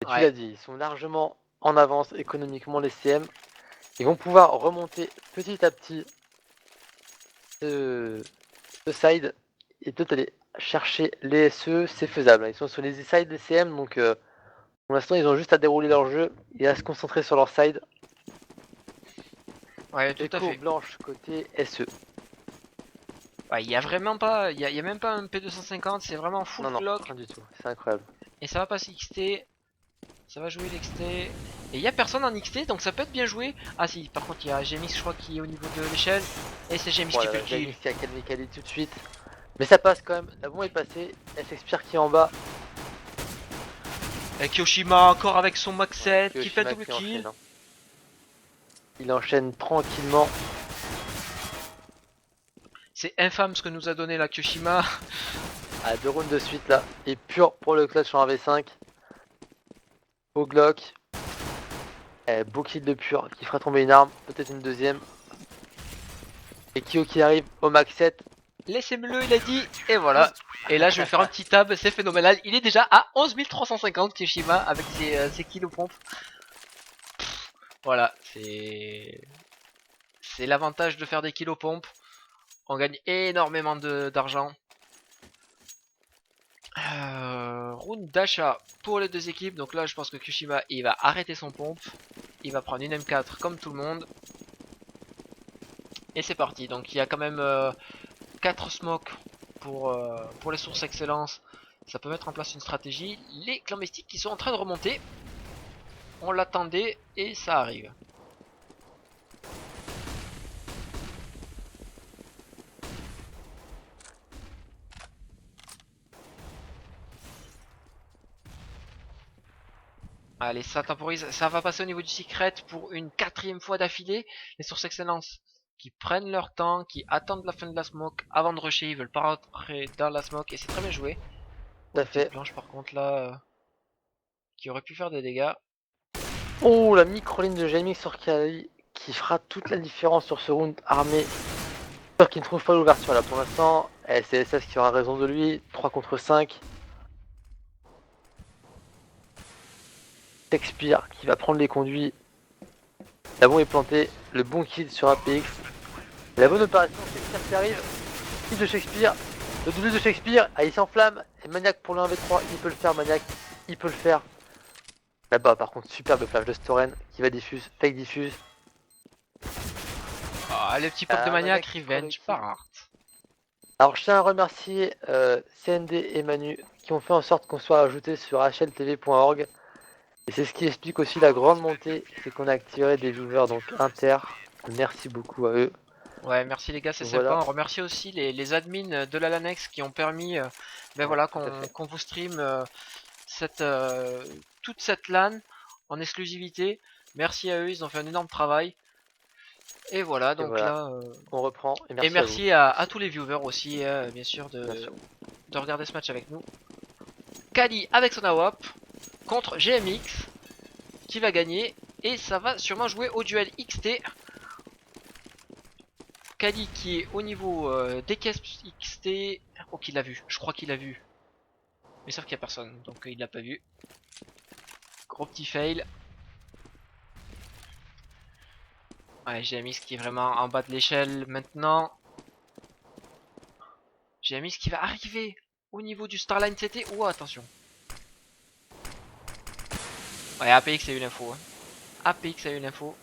Et tu
Ouais,
l'as dit, ils sont largement en avance économiquement les CM. Ils vont pouvoir remonter petit à petit ce side et peut-être aller chercher les SE, c'est faisable. Ils sont sur les sides des CM, donc pour l'instant ils ont juste à dérouler leur jeu et à se concentrer sur leur side.
ouais, tout à
Echo
fait.
blanche côté SE.
Ouais, il y a vraiment pas, y a même pas un P250, c'est vraiment full
Non, non,
clock.
rien du tout, c'est incroyable.
Et ça va passer XT. Ça va jouer l'XT. Et il y a personne en XT, donc ça peut être bien joué. Ah si, par contre il y a GMX je crois qui est au niveau de l'échelle. Et c'est GMX qui fait
Voilà,
le kill.
Jamie qui a calmé Kali tout de suite. Mais ça passe quand même, la bombe est passée, elle s'expire qui est en bas.
Et Kyoshima encore avec son max 7 qui fait
Kyoshima
double
qui
kill.
enchaîne, hein. Il enchaîne tranquillement.
C'est infâme ce que nous a donné la Kyoshima.
À 2 rounds de suite là. Et pur pour le clutch en V5. Au Glock. Beau kill de pur qui fera tomber une arme, peut-être une deuxième. Et Kyo qui arrive au max 7.
Laissez-le, il a dit. Et voilà. Et là, je vais faire un petit tab, c'est phénoménal. Il est déjà à 11 350 Kyoshima avec ses kills pompes. Voilà, c'est l'avantage de faire des kilos pompes. On gagne énormément d'argent. Round d'achat pour les deux équipes. Donc là, je pense que Kyoshima il va arrêter son pompe. Il va prendre une M4 comme tout le monde. Et c'est parti. Donc il y a quand même 4 smokes pour les sources excellence. Ça peut mettre en place une stratégie. Les clans mystiques qui sont en train de remonter. On l'attendait et ça arrive. Allez, ça temporise, ça va passer au niveau du secret pour une 4ème fois d'affilée. Les sources excellence qui prennent leur temps, qui attendent la fin de la smoke avant de rusher, ils veulent pas rentrer dans la smoke et c'est très bien joué.
Tout
Oh,
à
une petite
fait.
blanche par contre là, qui aurait pu faire des dégâts.
Oh, la micro-ligne de Jamie sur Kali qui fera toute la différence sur ce round armé. Peur qu'il ne trouve pas l'ouverture là pour l'instant. C'est SS qui aura raison de lui. 3 contre 5. Shakespeare qui va prendre les conduits. La bombe est plantée. Le bon kill sur APX. Et la bonne opération, Shakespeare qui arrive. Kill de Shakespeare. Le double de Shakespeare. Ah, il s'enflamme. Et Maniac pour le 1v3. Il peut le faire, Maniac. Il peut le faire. Là-bas, par contre, superbe flash de Storen qui va diffuse. Fake diffuse.
Ah, le petit pop de maniaque, revenge par Art.
Alors je tiens à remercier CND et Manu qui ont fait en sorte qu'on soit ajouté sur hltv.org. Et c'est ce qui explique aussi la grande montée, c'est qu'on a activé des viewers donc inter. Merci beaucoup à eux.
Ouais, merci les gars, c'est
Voilà.
sympa. On remercie aussi les admins de la LANex qui ont permis ben voilà, qu'on vous stream toute cette LAN en exclusivité. Merci à eux, ils ont fait un énorme travail. Et voilà,
Et
donc
voilà,
là...
on reprend. Et
Et
merci,
merci à tous les viewers aussi, bien sûr,
bien sûr.
de regarder ce match avec nous. Kali avec son AWP contre GMX qui va gagner. Et ça va sûrement jouer au duel XT. Kali qui est au niveau des caisses XT. Oh, qu'il l'a vu, je crois qu'il l'a vu. Mais sauf qu'il n'y a personne, donc il l'a pas vu. Gros petit fail. Ouais, GMX qui est vraiment en bas de l'échelle maintenant. GMX qui va arriver au niveau du Starline CT. Oh, attention. Ouais, APX a eu l'info. Hein. APX a eu l'info.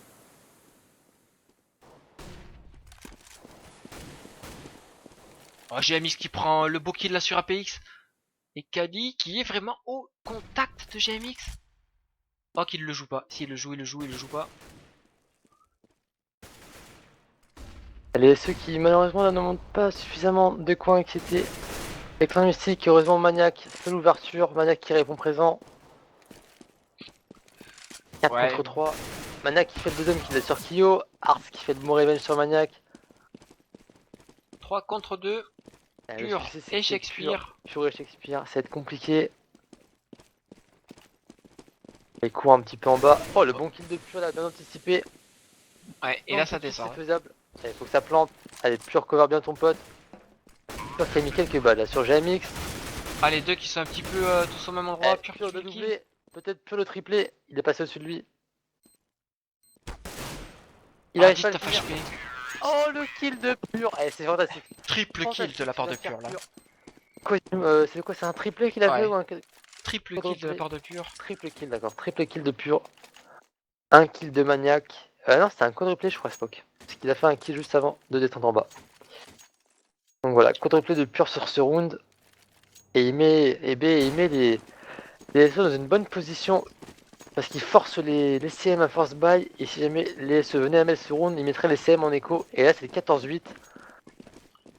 Oh, GMX qui prend le beau kill là sur APX. Et Kali qui est vraiment au contact de GMX. Oh, qu'il le joue pas. S'il le joue, il le joue, il le joue pas.
Les ceux qui malheureusement là, ne montent pas suffisamment de coins XT. Avec un mystique, heureusement Maniac fait l'ouverture. Maniac qui répond présent. 4
Ouais.
contre 3. Maniac qui fait le deuxième kill sur Kyo. Ars qui fait le bon revenge sur Maniac.
3 contre 2.
Le
Pur
souci, c'est
et
que c'est
Shakespeare.
pur et Shakespeare. Ça va être compliqué. Il court un petit peu en bas. Oh, le bon kill de Pur là, bien anticipé.
Ouais, et
Non,
là ça
petit,
descend.
c'est faisable. Il faut que ça plante. Allez, Pur cover bien ton pote. Pur qui a mis quelques balles là sur GMX.
Ah, les deux qui sont un petit peu tous au même endroit.
Eh,
Pur qui
Pur
fait
de
le kill.
doublé. Peut-être Pur le triplé. Il est passé au-dessus de lui. Il
Ah,
arrive pas à le
19
finir.
HP.
Oh, le kill de Pur. Eh, c'est fantastique.
Triple kill de la part de
Fantastique,
Pur là.
Quoi, c'est quoi, c'est un triplé qu'il a fait
Ouais.
ou un
Triple kill de la
quadruplé?
part de Pur.
Triple kill, d'accord. Triple kill de Pur. Un kill de Maniac. Non, c'était un quadruplé, je crois, Spock. Parce qu'il a fait un kill juste avant de descendre en bas. Donc voilà, quadruplé de Pur sur ce round. Et il met, il met les SE dans une bonne position. Parce qu'il force les CM à force buy. Et si jamais les SE venaient à mettre ce round, il mettrait les CM en écho. Et là, c'est 14-8.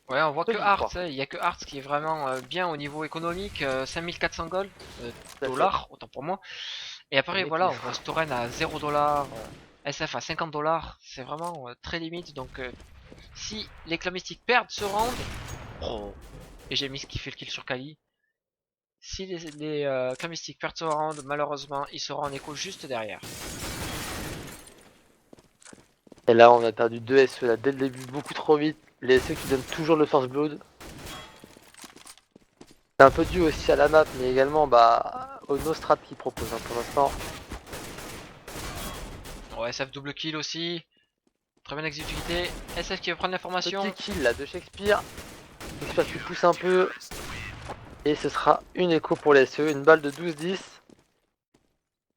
Ouais, on voit que
Peux-tu y
Hearts,
croire?
hein, il y a que Hearts qui est vraiment bien au niveau économique, 5400 gold,
Tout à fait.
dollars, autant pour moi. Et après,
Mais
voilà, on
tout.
voit Storen à 0 dollars, SF à 50 dollars, c'est vraiment très limite. Donc, si les clans mystiques perdent ce round, oh, et j'ai mis ce qui fait le kill sur Kali. Si les clans mystiques perdent ce round, malheureusement, ils seront en écho juste derrière.
Et là, on a perdu 2 SE là dès le début, beaucoup trop vite. Les SE qui donnent toujours le First Blood. C'est un peu dû aussi à la map, mais également bah, aux no strats qu'ils proposent pour l'instant.
Bon, SF double kill aussi, très bonne exécutivité. SF qui veut prendre l'information.
Petit kill là de Shakespeare. Shakespeare qui pousse un peu. Et ce sera une écho pour les SE, une balle de 12-10.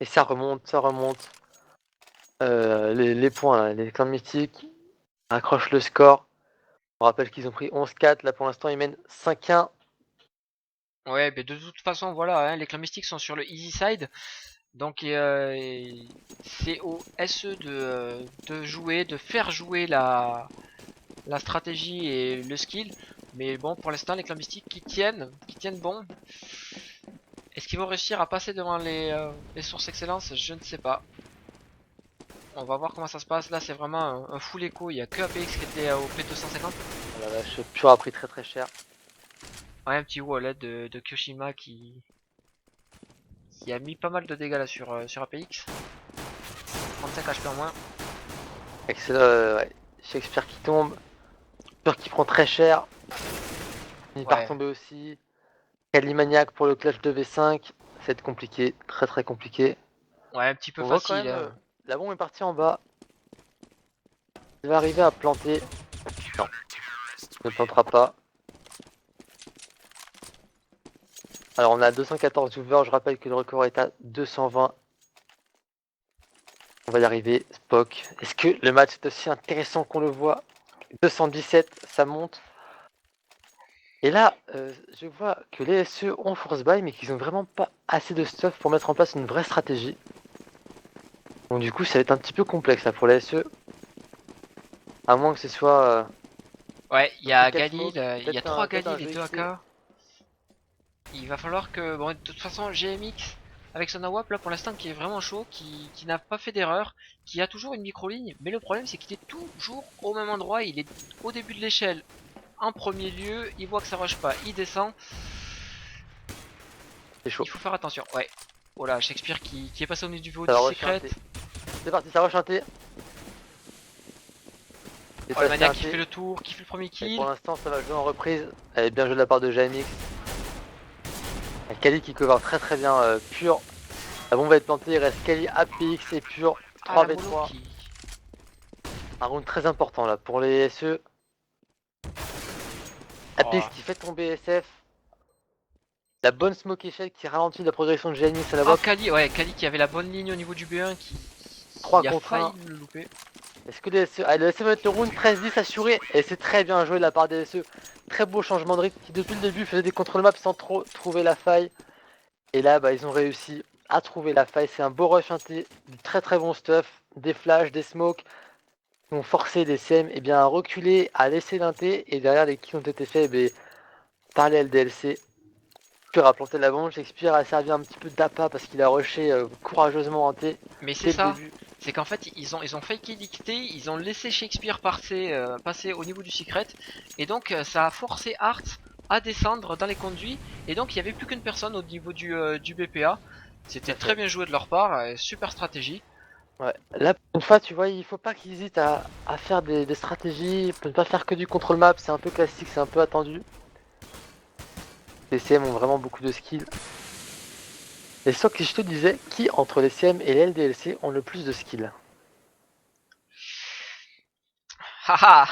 Et ça remonte, ça remonte. Les points, là, les clans mystiques accrochent le score. On rappelle qu'ils ont pris 11-4. Là pour l'instant, ils mènent 5-1.
Ouais, mais de toute façon, voilà, hein, les clans mystiques sont sur le easy side. Donc c'est au SE de jouer, de faire jouer la stratégie et le skill. Mais bon, pour l'instant, les clans mystiques qui tiennent bon. Est-ce qu'ils vont réussir à passer devant les sources excellence? Je ne sais pas. On va voir comment ça se passe. Là, c'est vraiment un full écho. Il n'y a que APX qui était au P250.
Oh la vache, Pure a pris très très cher.
Ouais, un petit wallet de Kyoshima qui a mis pas mal de dégâts là sur APX. 35 HP en moins.
Excellent, ouais. Shakespeare qui tombe. Pure qui prend très cher. Il part
Ouais,
tomber aussi. Calimaniac pour le clash de V5. Ça va être compliqué, très très compliqué.
ouais, un petit peu
On voit quand
facile.
même,
Hein.
la bombe est partie en bas. Il va arriver à planter. Non, il ne plantera pas. Alors on a 214 viewers, je rappelle que le record est à 220. On va y arriver, Spock. Est-ce que le match est aussi intéressant qu'on le voit? 217, ça monte. Et là, je vois que les SE ont force buy, mais qu'ils ont vraiment pas assez de stuff pour mettre en place une vraie stratégie. Donc du coup, ça va être un petit peu complexe là pour les SE. À moins que ce soit
Ouais, il y
pris
a
4
Galil,
smokes,
il y a 3
peut-être un
Galil et
jeu
2
XT.
AK. Il va falloir que, bon, de toute façon, GMX, avec son AWAP là pour l'instant qui est vraiment chaud, qui n'a pas fait d'erreur, qui a toujours une micro-ligne, mais le problème c'est qu'il est toujours au même endroit, il est au début de l'échelle, en premier lieu, il voit que ça rush pas, il descend,
C'est chaud.
il faut faire attention, ouais. Oh là, Shakespeare qui est passé au niveau
Ça
du
va
secret.
rechanter. C'est parti, ça va rechanter.
Oh, le maniaque qui fait le tour, qui fait le premier
Et
kill.
pour l'instant, ça va jouer en reprise. Elle est bien jouée de la part de JMX. Kali qui cover très très bien Pur. La bombe va être plantée, il reste Kali, APX et Pur.
Ah, la
3v3.
mollo qui...
Un round très important là pour les SE. APX qui fait tomber SF. La bonne smoke échec qui ralentit la progression de JMX à la
Oh,
voie.
Kali, ouais, Kali qui avait la bonne ligne au niveau du B1
3
qui a
contre
failli
1.
le louper.
Est-ce que les SE... Ah, le SE va mettre le round 13-10 assuré. Et c'est très bien joué de la part des SE. Très beau changement de rythme qui depuis le début faisait des contrôles maps sans trop trouver la faille. Et là, bah, ils ont réussi à trouver la faille. C'est un beau rush inté, du très très bon stuff, des flashs, des smokes, qui ont forcé les CM eh bien, à reculer, à laisser l'inté. Et derrière, les kills ont été faits par les LDLC. Shakespeare a planté la bombe, Shakespeare a servi un petit peu d'appât parce qu'il a rushé courageusement inté
Mais c'est
dès le
ça,
début.
c'est qu'en fait ils ont faké dicté, ils ont laissé Shakespeare passer au niveau du secret, et donc ça a forcé Art à descendre dans les conduits, et donc il n'y avait plus qu'une personne au niveau du BPA. C'était très bien joué de leur part, super stratégie.
Ouais. Là, pour une fois, tu vois, il faut pas qu'ils hésitent à faire des stratégies, ne pas faire que du contrôle map, c'est un peu classique, c'est un peu attendu. Les CM ont vraiment beaucoup de skills. Et sauf que je te disais, qui entre les CM et les LDLC ont le plus de skills?
Haha.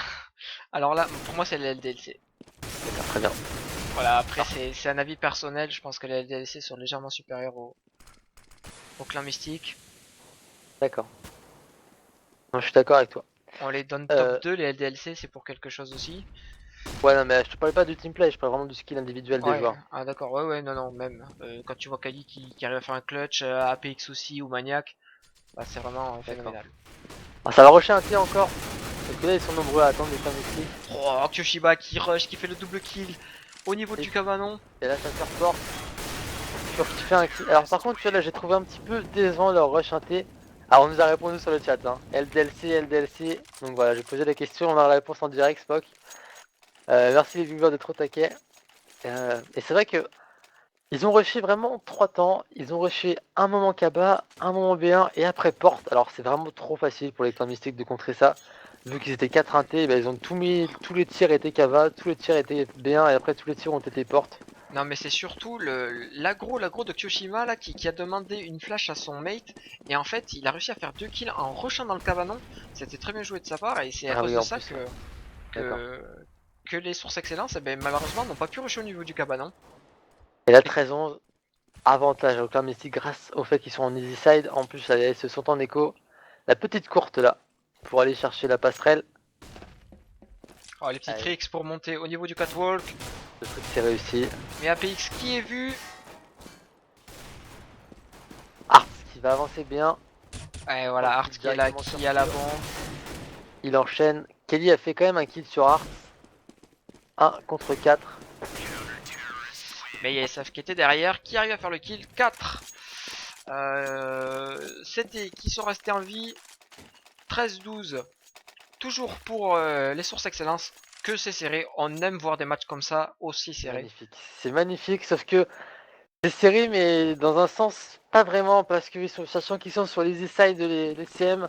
Alors là, pour moi c'est le LDLC.
D'accord, très bien.
Voilà, après c'est un avis personnel, je pense que les LDLC sont légèrement supérieurs au clan mystique.
D'accord. Non, je suis d'accord avec toi.
On les donne top
Euh,
2, les LDLC c'est pour quelque chose aussi.
ouais, non, mais je te parlais pas du teamplay, je parle vraiment du skill individuel des
Ouais,
joueurs.
ah d'accord, ouais, ouais, non, non, même. Quand tu vois Kali qui arrive à faire un clutch, APX aussi, ou Maniac, bah, c'est vraiment
D'accord.
phénoménal.
Ah, ça va rusher un tir encore. Parce que là, ils sont nombreux à attendre les femmes ici.
Oh, Kyoshiba qui rush, qui fait le double kill au niveau
Et-
du cabanon.
Et là, ça se reporte. Pur qui fait un kill. Alors, par contre, tu vois, là, j'ai trouvé un petit peu décevant leur rush inté. Alors, on nous a répondu sur le chat, hein. LDLC, LDLC. Donc voilà, j'ai posé la question, on a la réponse en direct, Spock. Merci les viewers d'être au taquet. Et c'est vrai que ils ont rushé vraiment 3 temps. Ils ont rushé un moment Kaba, un moment B1 et après porte. Alors c'est vraiment trop facile pour les clans mystiques de contrer ça. Vu qu'ils étaient 4 intés, bah, ils ont tout mis, tous les tirs étaient Kaba, tous les tirs étaient B1 et après tous les tirs ont été porte.
Non, mais c'est surtout l'agro de Kyoshima là qui a demandé une flash à son mate, et en fait il a réussi à faire 2 kills en rushant dans le cabanon. C'était très bien joué de sa part, et c'est à
Ah
cause
oui,
de
en
ça
plus. D'accord.
que les sources excellence, eh ben, malheureusement, n'ont pas pu rusher au niveau du cabanon.
Et là 13-11, avantage aux clans mystiques grâce au fait qu'ils sont en easy side. En plus, elles se sont en écho. La petite courte là, pour aller chercher la passerelle.
Oh, les petits
Allez,
tricks pour monter au niveau du catwalk.
le truc c'est réussi.
Mais APX qui est vu.
Arts qui va avancer bien.
Et voilà, Art qui est là,
Directement
qui
sur
a la
Pure.
bombe.
Il enchaîne. Kelly a fait quand même un kill sur Art. 1 contre 4.
Mais il y a SF qui était derrière, qui arrive à faire le kill. 4. C'était qui sont restés en vie. 13-12. Toujours pour les sources excellence. Que c'est serré. On aime voir des matchs comme ça, aussi serrés.
Magnifique. C'est magnifique, sauf que c'est serré, mais dans un sens, pas vraiment, parce que sachant qu'ils sont sur les side les CM,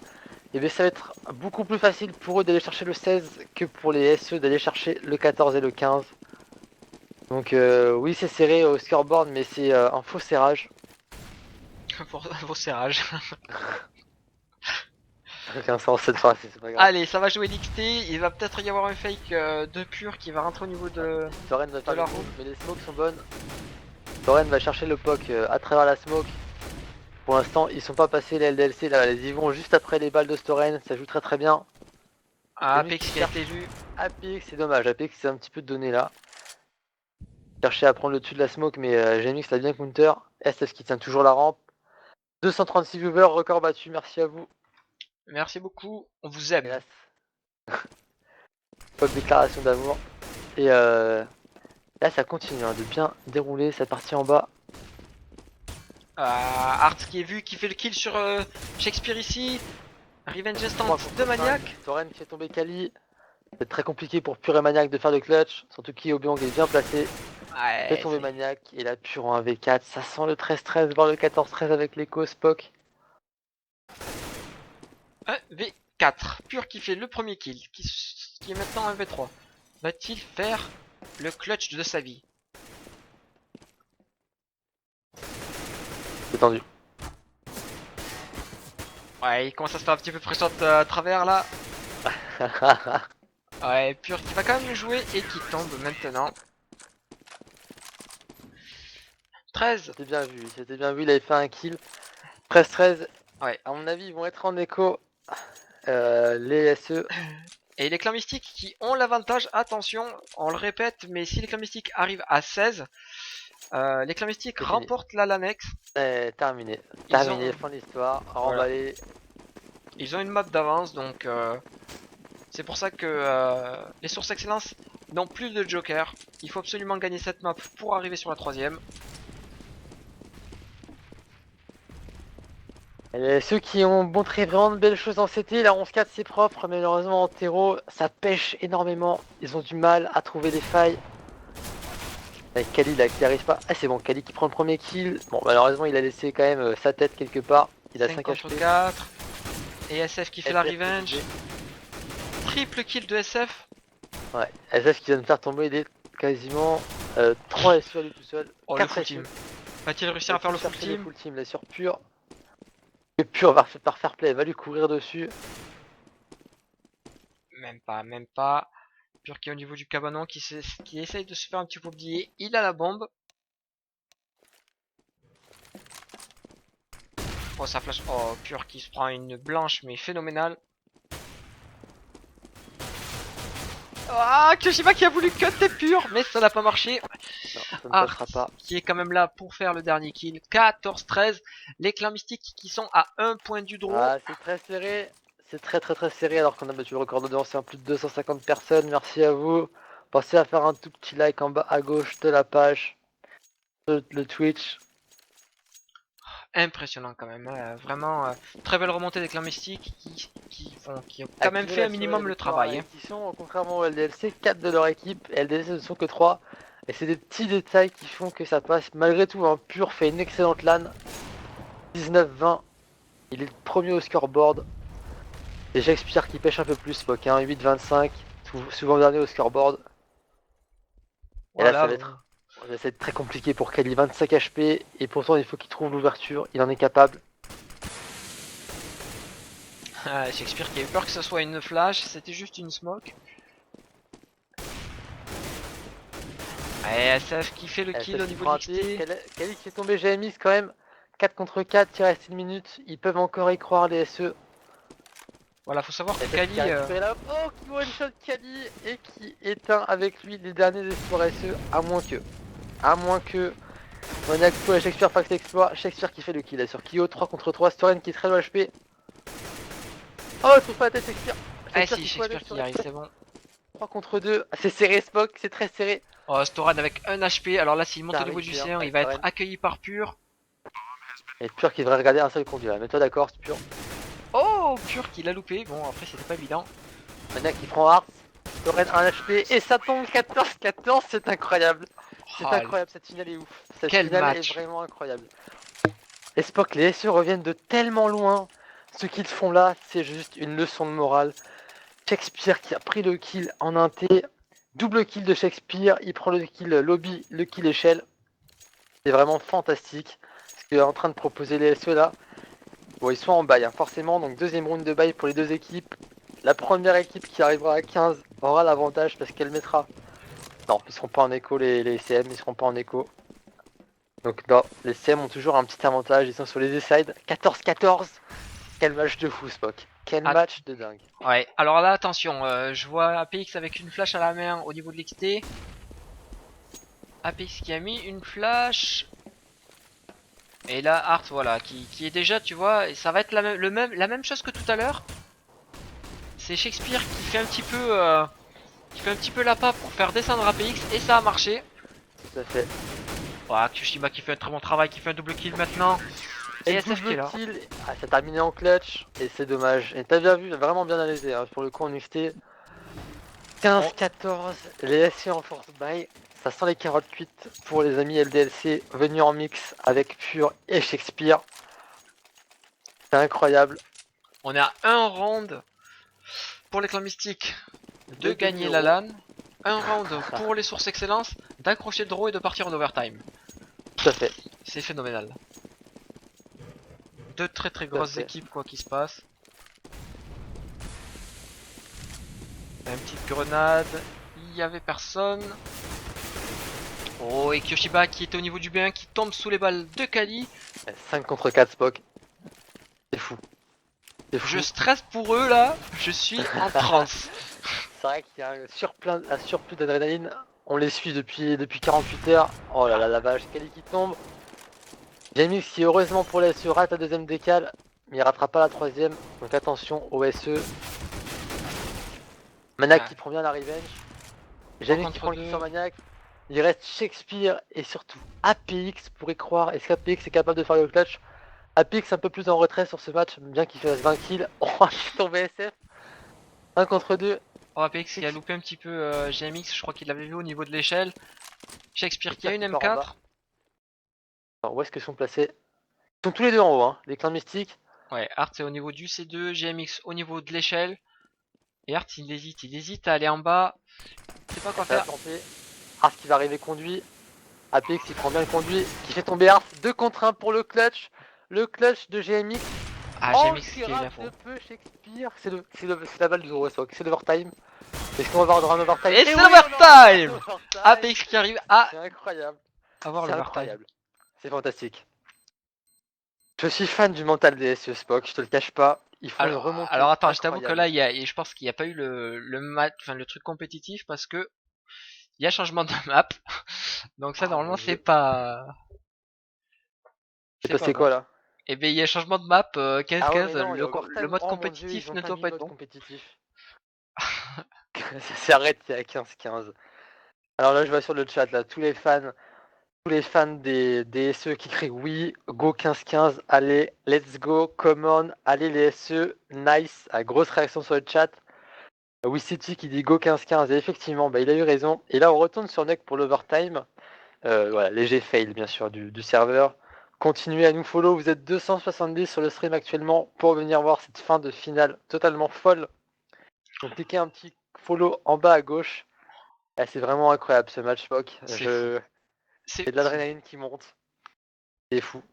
et bien ça va être beaucoup plus facile pour eux d'aller chercher le 16 que pour les SE d'aller chercher le 14 et le 15. Donc oui, c'est serré au scoreboard, mais c'est un faux serrage.
Pour vos serrages.
Aucun sens cette phrase, c'est pas grave.
Allez, ça va jouer l'XT. Il va peut-être y avoir un fake de pur qui va rentrer au niveau de.
Soren va faire
la
le move, mais les smokes sont bonnes. Soren va chercher le poke à travers la smoke. Pour l'instant, ils sont pas passés les LDLC, là, ils y vont juste après les balles de Storen, ça joue très très bien.
Ah,
Jamie
Apex
qui
qui a
cherche.
été vu.
Apex, c'est dommage, Apex c'est un petit peu donné là. Chercher à prendre le dessus de la smoke, mais Jamie l'a bien counter. SF qui tient toujours la rampe. 236 viewers, record battu, merci à vous.
Merci beaucoup. On vous aime.
Hélas. Pas de déclaration d'amour. Et là, ça continue hein, de bien dérouler cette partie en bas.
Art qui est vu, qui fait le kill sur Shakespeare ici. Revenge Instant de Maniac.
Thoren qui fait tomber Kali. C'est très compliqué pour Pure et Maniac de faire le clutch. Surtout qu'Obiang est bien placé.
Ouais,
Fait tomber Maniac et la Pure en 1v4. Ça sent le 13-13, voire le 14-13 avec l'écho Spock.
1v4. Pure qui fait le premier kill. Qui est maintenant 1v3. Va-t-il faire le clutch de sa vie?
C'est tendu.
Ouais, il commence à se faire un petit peu pression à travers là. Ouais, Pure qui va quand même le jouer et qui tombe maintenant. 13.
C'était bien vu, il avait fait un kill. 13-13.
Ouais.
À mon avis, ils vont être en écho. Les SE.
Et les clans mystiques qui ont l'avantage, attention, on le répète, mais si les clans mystiques arrivent à 16, les clans mystiques remportent la LANex.
Terminé. Terminé, fin de l'histoire. Remballé.
Ils ont une map d'avance, donc c'est pour ça que les sources excellence n'ont plus de joker. Il faut absolument gagner cette map pour arriver sur la 3ème.
Et ceux qui ont montré vraiment de belles choses en CT, la 11-4 c'est propre, mais malheureusement en terreau ça pêche énormément. Ils ont du mal à trouver des failles. Avec Kali là qui arrive pas. Ah c'est bon, Kali qui prend le premier kill. Bon malheureusement il a laissé quand même sa tête quelque part. Il a 5 HP.
4. Et SF qui fait la revenge. Triple kill de SF.
Ouais, SF qui vient de faire tomber des quasiment 3 SE à lui tout seul.
Oh,
4
le full team. Va-t-il réussir à faire le full team?
Là sur Pure. Et Pure par fair play, va lui courir dessus.
Même pas. Pure qui est au niveau du cabanon, qui essaye de se faire un petit peu oublier. Il a la bombe. Oh, ça flash. Oh, Pure qui se prend une blanche, mais phénoménale. Ah, Kyoshima qui a voulu cut tes Pure, mais ça n'a pas marché.
Non, ça ne passera pas.
Qui est quand même là pour faire le dernier kill. 14-13. Les clans mystiques qui sont à 1 point du draw.
Ah, c'est très serré. C'est très serré alors qu'on a battu le record d'audience en plus de 250 personnes. Merci à vous. Pensez à faire un tout petit like en bas à gauche de la page. Le Twitch.
Impressionnant quand même, vraiment très belle remontée des clans mystiques qui ont quand même fait un minimum le travail. Hein.
Qui sont, contrairement au LDLC, 4 de leur équipe, et LDLC ne sont que 3. Et c'est des petits détails qui font que ça passe. Malgré tout, un Pure fait une excellente LAN. 19-20. Il est le premier au scoreboard. Et Shakespeare qui pêche un peu plus, Spock, hein, 8-25. Souvent dernier au scoreboard. Et
Voilà,
là, ça va être très compliqué pour Kali, 25 HP, et pourtant il faut qu'il trouve l'ouverture, il en est capable.
Shakespeare qui a eu peur que ce soit une flash, c'était juste une smoke. Et SF qui fait le kill au niveau de l'XT.
Kali qui est tombé GMX quand même, 4 contre 4, il reste une minute, ils peuvent encore y croire les SE.
Voilà, faut savoir que Kali...
Oh, qui one shot Kali, et qui éteint avec lui les derniers espoirs SE, à moins que Maniac et Shakespeare fassent l'exploit. Shakespeare qui fait le kill sur Kyo, 3 contre 3, Storen qui est très low HP. Oh, il trouve pas la tête Shakespeare.
Ah si, Shakespeare qui arrive, c'est bon.
3 contre 2, c'est serré Spock, c'est très serré.
Oh, Storen avec 1 HP, alors là s'il monte au niveau du CR, il va être accueilli par Pure.
Et Pure qui devrait regarder un seul conduit, mets-toi d'accord, c'est Pure.
Oh, Pure qui l'a loupé, bon après c'était pas évident.
Maniac qui prend Hearts, Storen 1 HP, et ça tombe 14-14, c'est incroyable. C'est incroyable, cette finale est ouf. Cette finale est vraiment incroyable. Et Spock, les SE reviennent de tellement loin. Ce qu'ils font là, c'est juste une leçon de morale. Shakespeare qui a pris le kill en inté. Double kill de Shakespeare, il prend le kill lobby, le kill échelle. C'est vraiment fantastique. Ce qu'il est en train de proposer les SE là. Bon, ils sont en bail, hein, forcément. Donc deuxième round de bail pour les deux équipes. La première équipe qui arrivera à 15 aura l'avantage parce qu'elle mettra... Non, ils seront pas en écho les CM, ils seront pas en écho. Donc non, les CM ont toujours un petit avantage, ils sont sur les sides. 14-14. Quel match de fou Spock. Quel match de dingue.
Ouais, alors là attention, je vois APX avec une flash à la main au niveau de l'XT. APX qui a mis une flash. Et là Art voilà, qui est déjà, tu vois, et ça va être la même chose que tout à l'heure. C'est Shakespeare qui fait un petit peu l'appât pour faire descendre APX et ça a marché.
Tout à fait.
Oh, Kyoshima qui fait un très bon travail, qui fait un double kill maintenant. Et
le
SF qui est
double
là.
kill, ah, ça a terminé en clutch, et c'est dommage. Et t'as bien vu, vraiment bien analysé, hein, pour le coup en XT. 15-14, les SC en force buy, ça sent les carottes cuites pour les amis LDLC venus en mix avec Pure et Shakespeare. C'est incroyable.
On est à un round pour les clans mystiques de
De
gagner
2000
la
euros.
LAN. Un round pour les sources excellence, d'accrocher le draw et de partir en overtime.
Tout à fait,
C'est phénoménal. Deux très
tout à
grosses
fait.
équipes quoi qui se passe. Une petite grenade, il y avait personne. Oh, et Kyoshiba qui était au niveau du B1 qui tombe sous les balles de Kali.
5 contre 4 Spock. C'est fou. C'est fou.
Je stresse pour eux là, je suis en transe.
C'est vrai qu'il y a un surplus d'adrénaline. On les suit depuis 48 heures. Oh là là, la vache, Kali qui tombe. Jamix qui heureusement pour la SE rate la deuxième décale, mais il ratera pas la troisième. Donc attention au SE. Maniac
Ah.
qui prend bien la revenge. Jamix qui prend le kill sur Maniac. Il reste Shakespeare et surtout APX pour y croire. Est-ce qu'APX est capable de faire le clutch? APX un peu plus en retrait sur ce match, bien qu'il fasse 20 kills. Oh, il tombe SF. 1 contre 2.
Oh, Apex qui a loupé un petit peu GMX, je crois qu'il l'avait vu au niveau de l'échelle. Shakespeare qui a une M4.
Alors, où est-ce qu'ils sont placés? Ils sont tous les deux en haut, hein, les clans mystiques.
Ouais, Art est au niveau du C2, GMX au niveau de l'échelle. Et Art il hésite à aller en bas. Il sait pas quoi
Ça va
faire.
tenter. Ars qui va arriver conduit. APX il prend bien le conduit. Qui fait tomber Ars. 2 contre 1 pour le clutch. Le clutch de GMX.
Ah,
Oh,
GMX
qui
qui a eu
rate
l'info.
de peu Shakespeare. C'est la balle de Rostock. C'est l'overtime. Est-ce qu'on va avoir un overtime?
Et c'est
oui,
l'overtime! Apex qui arrive à
C'est incroyable.
avoir
C'est
l'overtime.
incroyable. C'est fantastique. Je suis fan du mental des SE Spock, je te le cache pas. Ils font une remontée.
Alors attends, je t'avoue que
incroyable.
là, je pense qu'il n'y a pas eu le match, enfin le truc compétitif parce que il y a changement de map. Donc ça,
Oh mon
normalement,
dieu. C'est
c'est pas
passé
bon.
quoi là?
Et ben il y a changement de map
Ah ouais
15-15.
mais non, il y a
Le
overtime.
mode
Oh mon dieu,
compétitif
ils ont
ne
pas
doit
mis
pas
le
être
mode
bon.
compétitif. Ça s'arrête il y a 15-15. Alors là je vois sur le chat là, tous les fans des SE qui crient oui, go 15-15, allez, let's go, come on, allez les SE, nice. Ah, grosse réaction sur le chat. City qui dit go 15-15 et effectivement bah, il a eu raison. Et là on retourne sur Neck pour l'overtime. Voilà, léger fail bien sûr du serveur. Continuez à nous follow, vous êtes 270 sur le stream actuellement pour venir voir cette fin de finale totalement folle. Donc cliquez un petit follow en bas à gauche. Ah, c'est vraiment incroyable ce match Spock.
C'est fou.
C'est de l'adrénaline qui monte. C'est fou.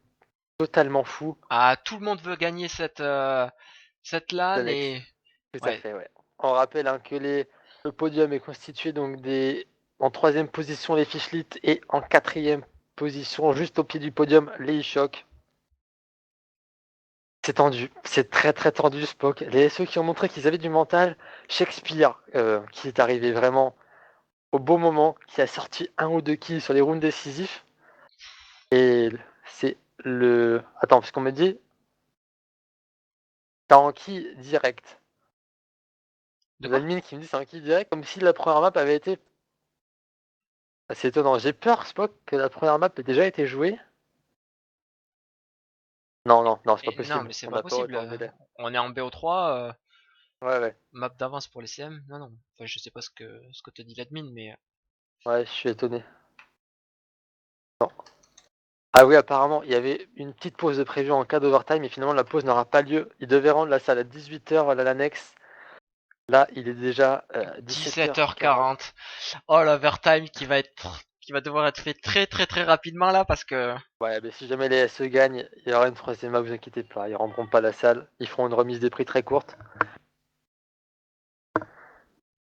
Totalement fou.
Ah, tout le monde veut gagner cette LAN
Alex.
et
Tout à
ouais.
fait, ouais. On rappelle hein, que le podium est constitué donc en troisième position les Fishlit et en quatrième position, juste au pied du podium, les E-Shock. C'est tendu, c'est très très tendu Spock. Les SE qui ont montré qu'ils avaient du mental. Shakespeare qui est arrivé vraiment au beau moment, qui a sorti 1 ou 2 kills sur les rounds décisifs. Et c'est le... Attends, parce qu'on me dit... T'as un kill direct.
De quoi?
L'admin qui me dit c'est un kill direct, comme si la première map avait été... C'est étonnant, j'ai peur Spock que la première map ait déjà été jouée. Non, non, non, c'est pas
Non,
possible.
mais c'est
On
pas
n'a pas
possible.
autant de délai.
On est en BO3,
Ouais, ouais.
map d'avance pour les CM. Non, non. Enfin, je sais pas ce que te dit l'admin, mais
Ouais, je suis étonné. Non. Ah oui, apparemment, il y avait une petite pause de prévu en cas d'overtime, et finalement la pause n'aura pas lieu. Ils devaient rendre la salle à 18h à l'annexe. Là, il est déjà 17h40.
17h40. Oh, l'overtime qui va devoir être fait très rapidement là parce que
Ouais, mais si jamais les SE gagnent, il y aura une troisième map, vous inquiétez pas. Ils rendront pas la salle. Ils feront une remise des prix très courte.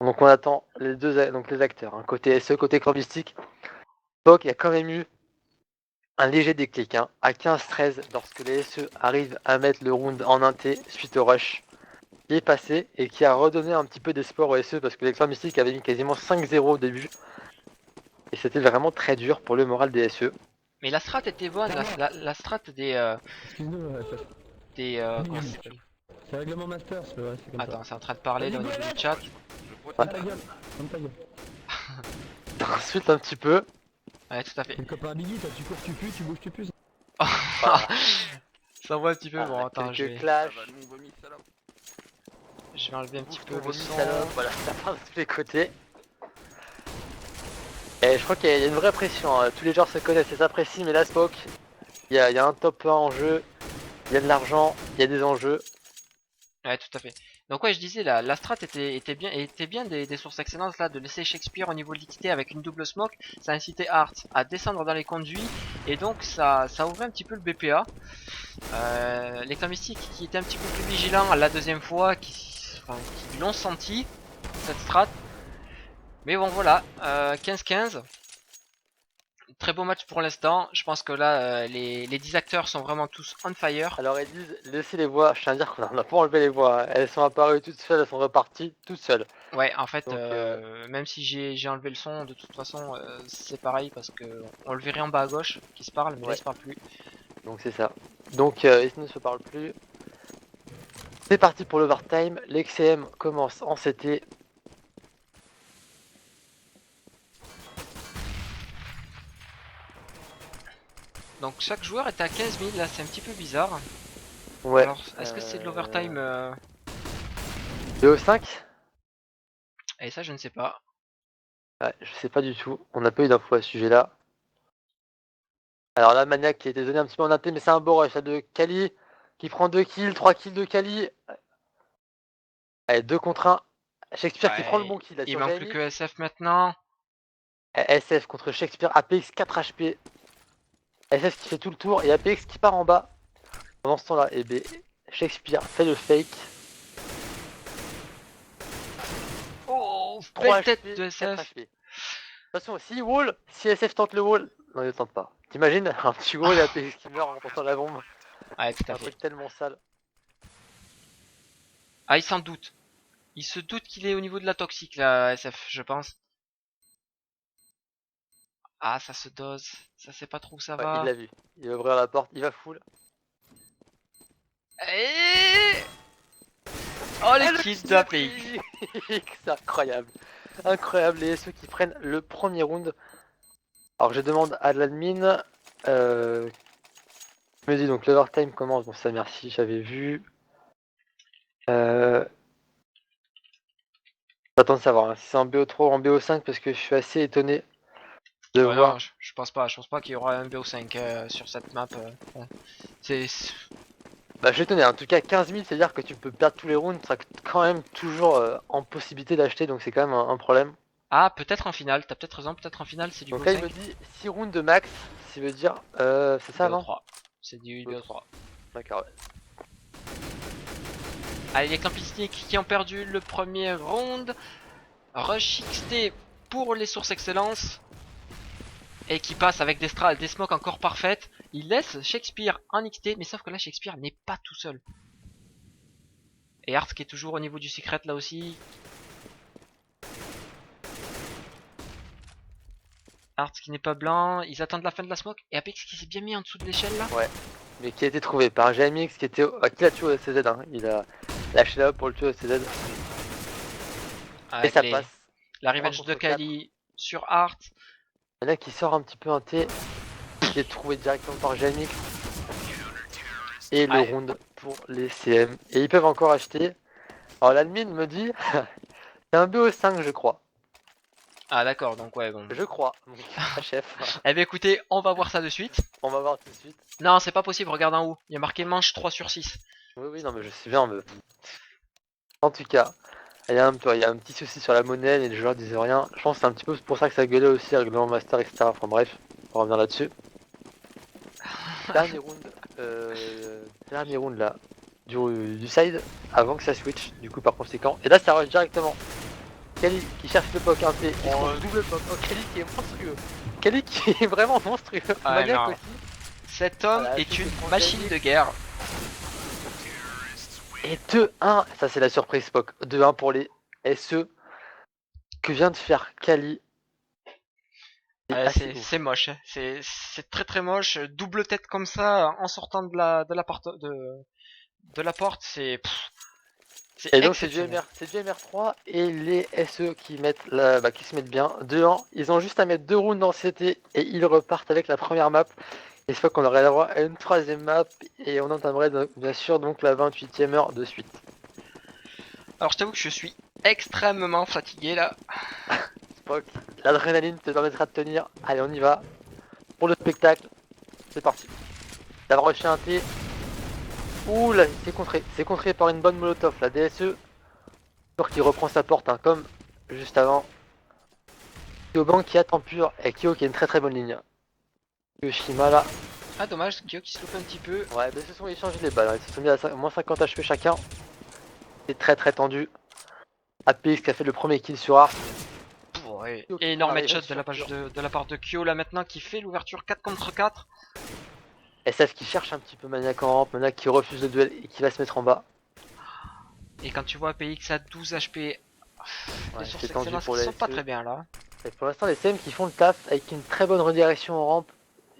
Donc on attend les acteurs. Hein. Côté SE, côté clan mystique. Donc il y a quand même eu un léger déclic. Hein, à 15-13, lorsque les SE arrivent à mettre le round en inté suite au rush qui est passé et qui a redonné un petit peu d'espoir aux SE parce que les clans mystiques avaient mis quasiment 5-0 au début. Et c'était vraiment très dur pour le moral des SE.
mais la strat était bonne, la strat
Excuse-nous, FF.
comment ça s'appelle?
C'est règlement master, c'est vrai, c'est comme
Attends,
ça.
c'est en train de parler là au niveau du chat.
Ferme ta gueule, ferme ta gueule.
Ensuite un petit peu.
Ouais, tout à fait.
C'est le copain à Biggie, toi tu cours, tu pues, tu bouges, tu pues.
Voilà.
Ça voit un petit peu.
Ah,
Bon, attends,
quelques clashs.
je vais enlever un petit peu le
Vomi,
son.
salope, voilà, ça part de tous les côtés. Et je crois qu'il y a une vraie pression, hein. Tous les joueurs se connaissent et s'apprécient, mais là, Smoke, il y a un top 1 en jeu, il y a de l'argent, il y a des enjeux.
Ouais, tout à fait. Donc ouais, je disais, la strat était bien des sources excellentes là, de laisser Shakespeare au niveau de l'XT avec une double smoke. Ça incitait Hart à descendre dans les conduits, et donc ça ouvrait un petit peu le BPA. Les clans mystiques qui étaient un petit peu plus vigilants la deuxième fois, qui l'ont senti, cette strat. Mais bon voilà, 15-15. Très beau match pour l'instant. Je pense que là, les 10 acteurs sont vraiment tous on fire.
Alors ils disent, laissez les voix, je tiens à dire qu'on n'a pas enlevé les voix, elles sont apparues toutes seules, elles sont reparties toutes seules.
Ouais, en fait,
Donc,
même si j'ai enlevé le son, de toute façon, c'est pareil parce que on le verrait en bas à gauche qui se parle, mais là
Ouais.
il se parle plus.
donc c'est ça. Donc ils ne se parlent plus. C'est parti pour l'overtime, l'XCM commence en CT.
Donc chaque joueur est à 15 000, là c'est un petit peu bizarre.
Ouais.
Alors, est-ce que c'est de l'overtime
2-5.
Et ça je ne sais pas.
Ouais, je sais pas du tout, on n'a pas eu d'infos à ce sujet-là. Alors là, Maniac qui a été donné un petit peu en inté, mais c'est un beau rush là, de Kali qui prend 2 kills, 3 kills de Kali. Allez, 2 contre 1. Shakespeare qui prend le
Ouais,
bon kill là
il
sur
manque plus
JMX.
que SF maintenant.
SF contre Shakespeare, APX 4 HP. SF qui fait tout le tour et APX qui part en bas. Pendant ce temps-là, et Shakespeare fait le fake.
Oh,
3
belle tête
HP,
de
4
SF.
HP. Attention, si wall, si SF tente le wall, non il ne tente pas. T'imagines un petit wall et APX qui meurt en tentant la bombe.
Ouais, tout
C'est
à
un
fait.
truc tellement sale.
Ah, il s'en doute. Il se doute qu'il est au niveau de la toxique là, SF, je pense. Ah, ça se dose. Ça sait pas trop où ça
Ouais, il
va.
l'a vu. Il va ouvrir la porte, il va full.
Et... Oh,
Ah,
les
le
kills
kill
de
de
APX.
c'est incroyable. Incroyable, les SE qui prennent le premier round. Alors je demande à l'admin, il me dit donc l'overtime commence, bon ça merci, j'avais vu. J'attends de savoir hein, si c'est en BO3 ou en BO5 parce que je suis assez étonné de
Ouais, non,
voir.
je pense pas. Je pense pas qu'il y aura un BO5 sur cette map. Bon. C'est...
Bah je suis étonné, en tout cas 15 000 c'est à dire que tu peux perdre tous les rounds, tu seras quand même toujours en possibilité d'acheter donc c'est quand même un problème.
Ah, peut-être en finale. T'as peut-être raison. Peut-être en finale, c'est du
Donc là il me
BO5.
dit 6 rounds de max, ce qui veut dire, c'est ça non?
BO3. C'est du BO3.
D'accord, ouais.
Allez, les Campistiques qui ont perdu le premier round. Rush XT pour les sources excellence. Et qui passe avec des smokes encore parfaites. Il laisse Shakespeare en XT. Mais sauf que là, Shakespeare n'est pas tout seul. Et Art qui est toujours au niveau du secret là aussi. Art qui n'est pas blanc. Ils attendent la fin de la smoke. Et Apex qui s'est bien mis en dessous de l'échelle là.
Ouais, mais qui a été trouvé par GMX qui était qui l'a tué au CZ, hein. Il a lâché là pour le tuer au CZ. Et
Avec
ça passe.
la
3
revenge de
contre 4.
Kali sur Art.
Il y en a qui sort un petit peu un T, qui est trouvé directement par GMX. Et le
Ouais.
round pour les CM. Et ils peuvent encore acheter. Alors l'admin me dit, c'est un BO5 je crois.
Ah d'accord, donc ouais bon.
Je crois. Donc, chef,
Eh bien écoutez, on va voir ça de suite.
on va voir tout de suite.
Non, c'est pas possible, regarde en haut. Il y a marqué manche 3 sur 6.
Oui, oui, non mais je sais bien, mais... En tout cas, il y a un petit souci sur la monnaie, et les joueurs disaient rien. Je pense que c'est un petit peu pour ça que ça gueulait aussi, règlement master, etc. Enfin bref, on revient là-dessus. Dernier round là, du side, avant que ça switch, du coup par conséquent. Et là ça rush directement. Kali qui cherche le poke, un P, il trouve double poke. Oh, Kali qui est monstrueux. Kali qui est vraiment monstrueux.
Ouais,
Maniac
non.
aussi.
Cet homme
Voilà,
est
c'est
une
pour
machine
Kali.
de guerre.
Et 2-1, ça c'est la surprise Spock. 2-1 pour les SE. Que vient de faire Kali. C'est assez ouf.
C'est moche, hein. C'est très très moche. Double tête comme ça en sortant de la porte, c'est. C'est
Et donc c'est
exceptionnel.
du MR3 et les SE qui mettent qui se mettent bien. 2-1, ils ont juste à mettre 2 rounds dans CT et ils repartent avec la première map. Et c'est fois qu'on aurait droit à une troisième map et on entamerait bien sûr donc la 28e heure de suite.
Alors je t'avoue que je suis extrêmement fatigué là.
Spock, l'adrénaline te permettra de tenir. Allez, on y va. Pour le spectacle, c'est parti. D'avoir reçu un T. Ouh là, c'est contré. C'est contré par une bonne molotov. La DSE, qui reprend sa porte, hein, comme juste avant. Kyoban qui attend pur et Kyo qui a une très très bonne ligne. Yoshima là.
Ah dommage, Kyo qui se loupe un petit peu.
Ouais, ils se sont échangés les balles. Hein. Ils se sont mis à moins 50 HP chacun. C'est très très tendu. APX qui a fait le premier kill sur Art.
Ouais.
Kyo qui
Énorme
arrive
headshot
sur pur.
de la part de Kyo là maintenant qui fait l'ouverture 4 contre 4.
SF qui cherche un petit peu Maniac en rampe. Maniac qui refuse le duel et qui va se mettre en bas.
Et quand tu vois PX à 12 HP,
Ouais,
les sources
c'est tendu
excellence
pour
qui
les
sont pas
SE.
très bien là.
Et pour l'instant, les CM qui font le taf avec une très bonne redirection en rampe.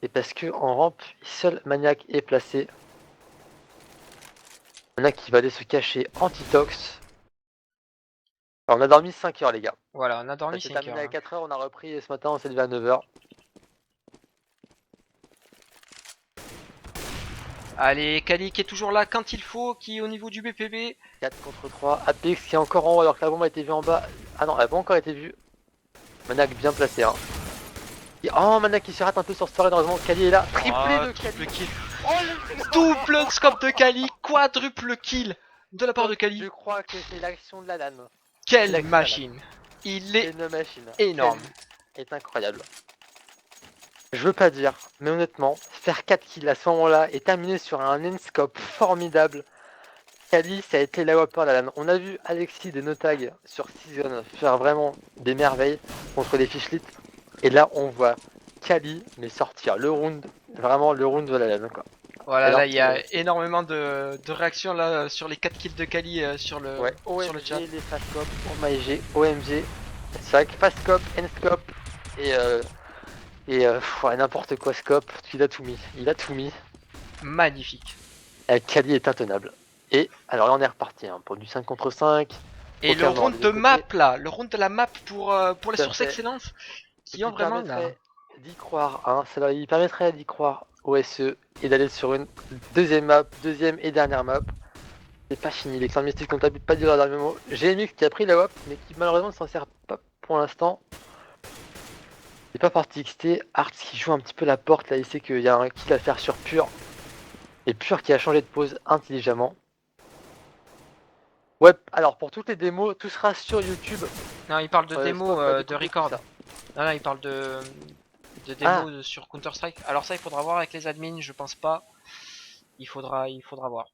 Et parce que en rampe, seul Maniac est placé. Maniac qui va aller se cacher anti-tox. Alors, on a dormi 5 heures, les gars.
Voilà, on a
Ça
dormi
s'est
5
terminé
heures.
à
Là.
4 heures, on a repris ce matin, on s'est levé à 9 heures.
Allez, Kali qui est toujours là quand il faut, qui est au niveau du BPB.
4 contre 3. APX qui est encore en haut alors que la bombe a été vue en bas. Ah non, elle n'a pas encore été vue. Maniac bien placé. Hein. Oh, Maniac qui se rate un peu sur ce parade. Heureusement, Kali est là. Triplé de Kali.
triple kill.
Oh, le
Double scope de Kali, quadruple kill de la part de
Je
Kali.
crois que c'est l'action de la lame.
Quelle
L'action de la lame.
machine. Il
C'est
est
une machine.
énorme.
Kali est incroyable. Je veux pas dire, mais honnêtement, faire 4 kills à ce moment-là et terminer sur un N-scope formidable. Kali, ça a été la Whopper la lame. On a vu Alexis de Notag sur Season faire vraiment des merveilles contre les Fishlit. Et là, on voit Kali, mais sortir le round, vraiment le round de la lame. Quoi.
Voilà,
Alors
là il y a
que,
énormément de réactions là sur les 4 kills de Kali sur le
ouais,
chat.
OMG, les Fastcop, OMG, OMG. C'est vrai que Fastcop, N-scope et ouais, n'importe quoi scope, il a tout mis. Il a tout mis.
Magnifique.
Kali est intenable. Et alors là on est reparti hein, pour du 5 contre 5.
Et le
Aucun mort
round
des
de
deux
map
côtés.
là, le round de la map pour les
Tout à
sources
fait.
excellence
Ce
qui
qui
ont vraiment là.
permettrait d'y croire. Hein, il permettrait d'y croire au SE et d'aller sur une deuxième map, deuxième et dernière map. C'est pas fini, les clans mystiques n'ont pas dit leur dernier mot. GMX qui a pris la WAP mais qui malheureusement ne s'en sert pas pour l'instant. C'est pas parti XT. Arts qui joue un petit peu la porte là, il sait qu'il y a un kill à faire sur Pure. Et Pure qui a changé de pose intelligemment. Ouais, alors pour toutes les démos, tout sera sur YouTube.
Non, il parle de démo
Spock va
de
découper tout
record.
ça.
Non, il parle de démo sur Counter Strike. Alors ça, il faudra voir avec les admins, je pense pas. Il faudra voir.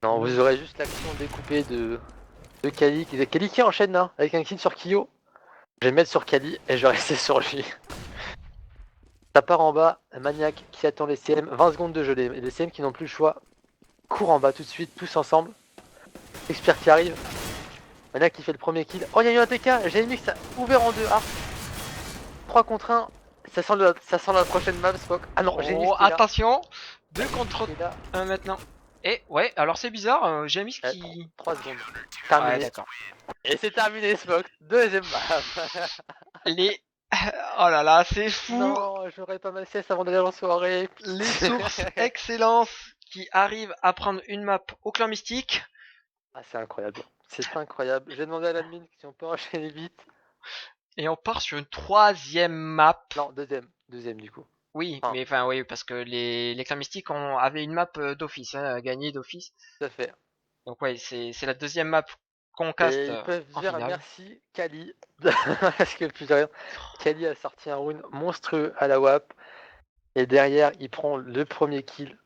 Non, vous aurez juste l'action découpée de Kali. Kali qui enchaîne là, avec un kill sur Kyo. Je vais me mettre sur Kali et je vais rester sur lui. Ça part en bas, Maniac qui attend les CM, 20 secondes de jeu, les CM qui n'ont plus le choix. Cours en bas tout de suite, tous ensemble. Expert qui arrive. Maniac qui fait le premier kill. Oh, il y a eu un TK, j'ai mis que ça ouvert en deux. Ah, 3 contre 1. Ça sent la prochaine map, Spock. Ah non, j'ai mis
Oh,
qui est là.
attention 2 contre
Qui est là.
1 maintenant. Et ouais, alors c'est bizarre, j'ai mis qui...
3 secondes.
Ouais,
Terminé.
d'accord.
Et c'est terminé, Spock. Deuxième map.
Les... Oh là là, c'est fou.
Non, j'aurais pas ma sieste avant d'aller en soirée.
Les sources excellence qui arrivent à prendre une map au clan mystique.
Ah, c'est incroyable. C'est incroyable. J'ai demandé à l'admin si on peut enchaîner vite.
Et on part sur une troisième map.
Non, deuxième. Deuxième du coup.
Oui,
Ah.
mais enfin oui, parce que les clans mystiques avaient une map d'office, hein, gagnée d'office.
Tout à fait.
Donc ouais, c'est la deuxième map qu'on
Et
caste
ils peuvent
en
dire
finale.
merci Kali. Parce que plus de rien. Kali a sorti un rune monstrueux à la WAP. Et derrière, il prend le premier kill.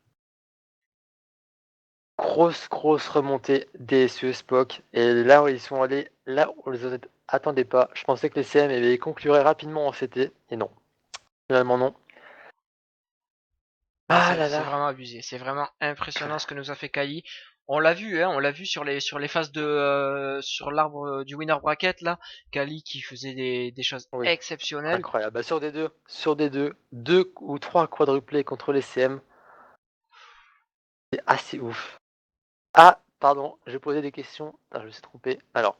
Grosse remontée DSE Spock. Et là où ils sont allés, là où les autres attendaient pas. Je pensais que les CM avaient conclurait rapidement en CT. Et non. Finalement non. Ah là
C'est
là.
vraiment abusé, c'est vraiment impressionnant ce que nous a fait Kali. On l'a vu, hein, on l'a vu sur les phases de sur l'arbre du winner bracket là, Kali qui faisait des choses
Oui.
exceptionnelles.
Incroyable. Bah, sur des deux ou trois quadruplés contre les CM. C'est assez ouf. Pardon, j'ai posé des questions. Ah, je me suis trompé. Alors,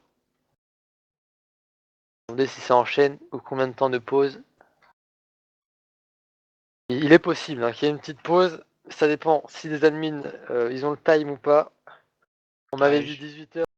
demandez si ça enchaîne ou combien de temps de pause. Il est possible qu'il y ait une petite pause. Ça dépend si les admins ils ont le time ou pas. On m'avait
Ouais,
dit 18h.